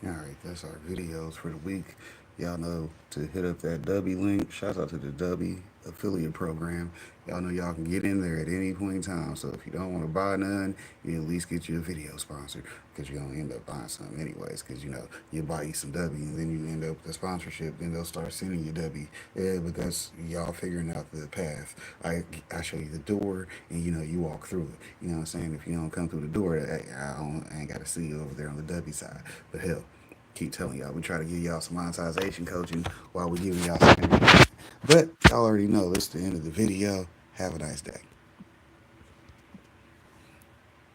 Alright, that's our videos for the week. Y'all know to hit up that Dubby link. Shout out to the Dubby affiliate program. Y'all know y'all can get in there at any point in time. So if you don't want to buy none, you at least get you a video sponsor, because you're going to end up buying something anyways. Because, you know, you buy you some Dubby and then you end up with the sponsorship. Then they'll start sending you Dubby. Yeah, but that's y'all figuring out the path. I show you the door and, you know, you walk through it. You know what I'm saying? If you don't come through the door, I ain't got to see you over there on the Dubby side. But hell, keep telling y'all, we try to give y'all some monetization coaching while we giving y'all some information. But y'all already know this is the end of the video. Have a nice day.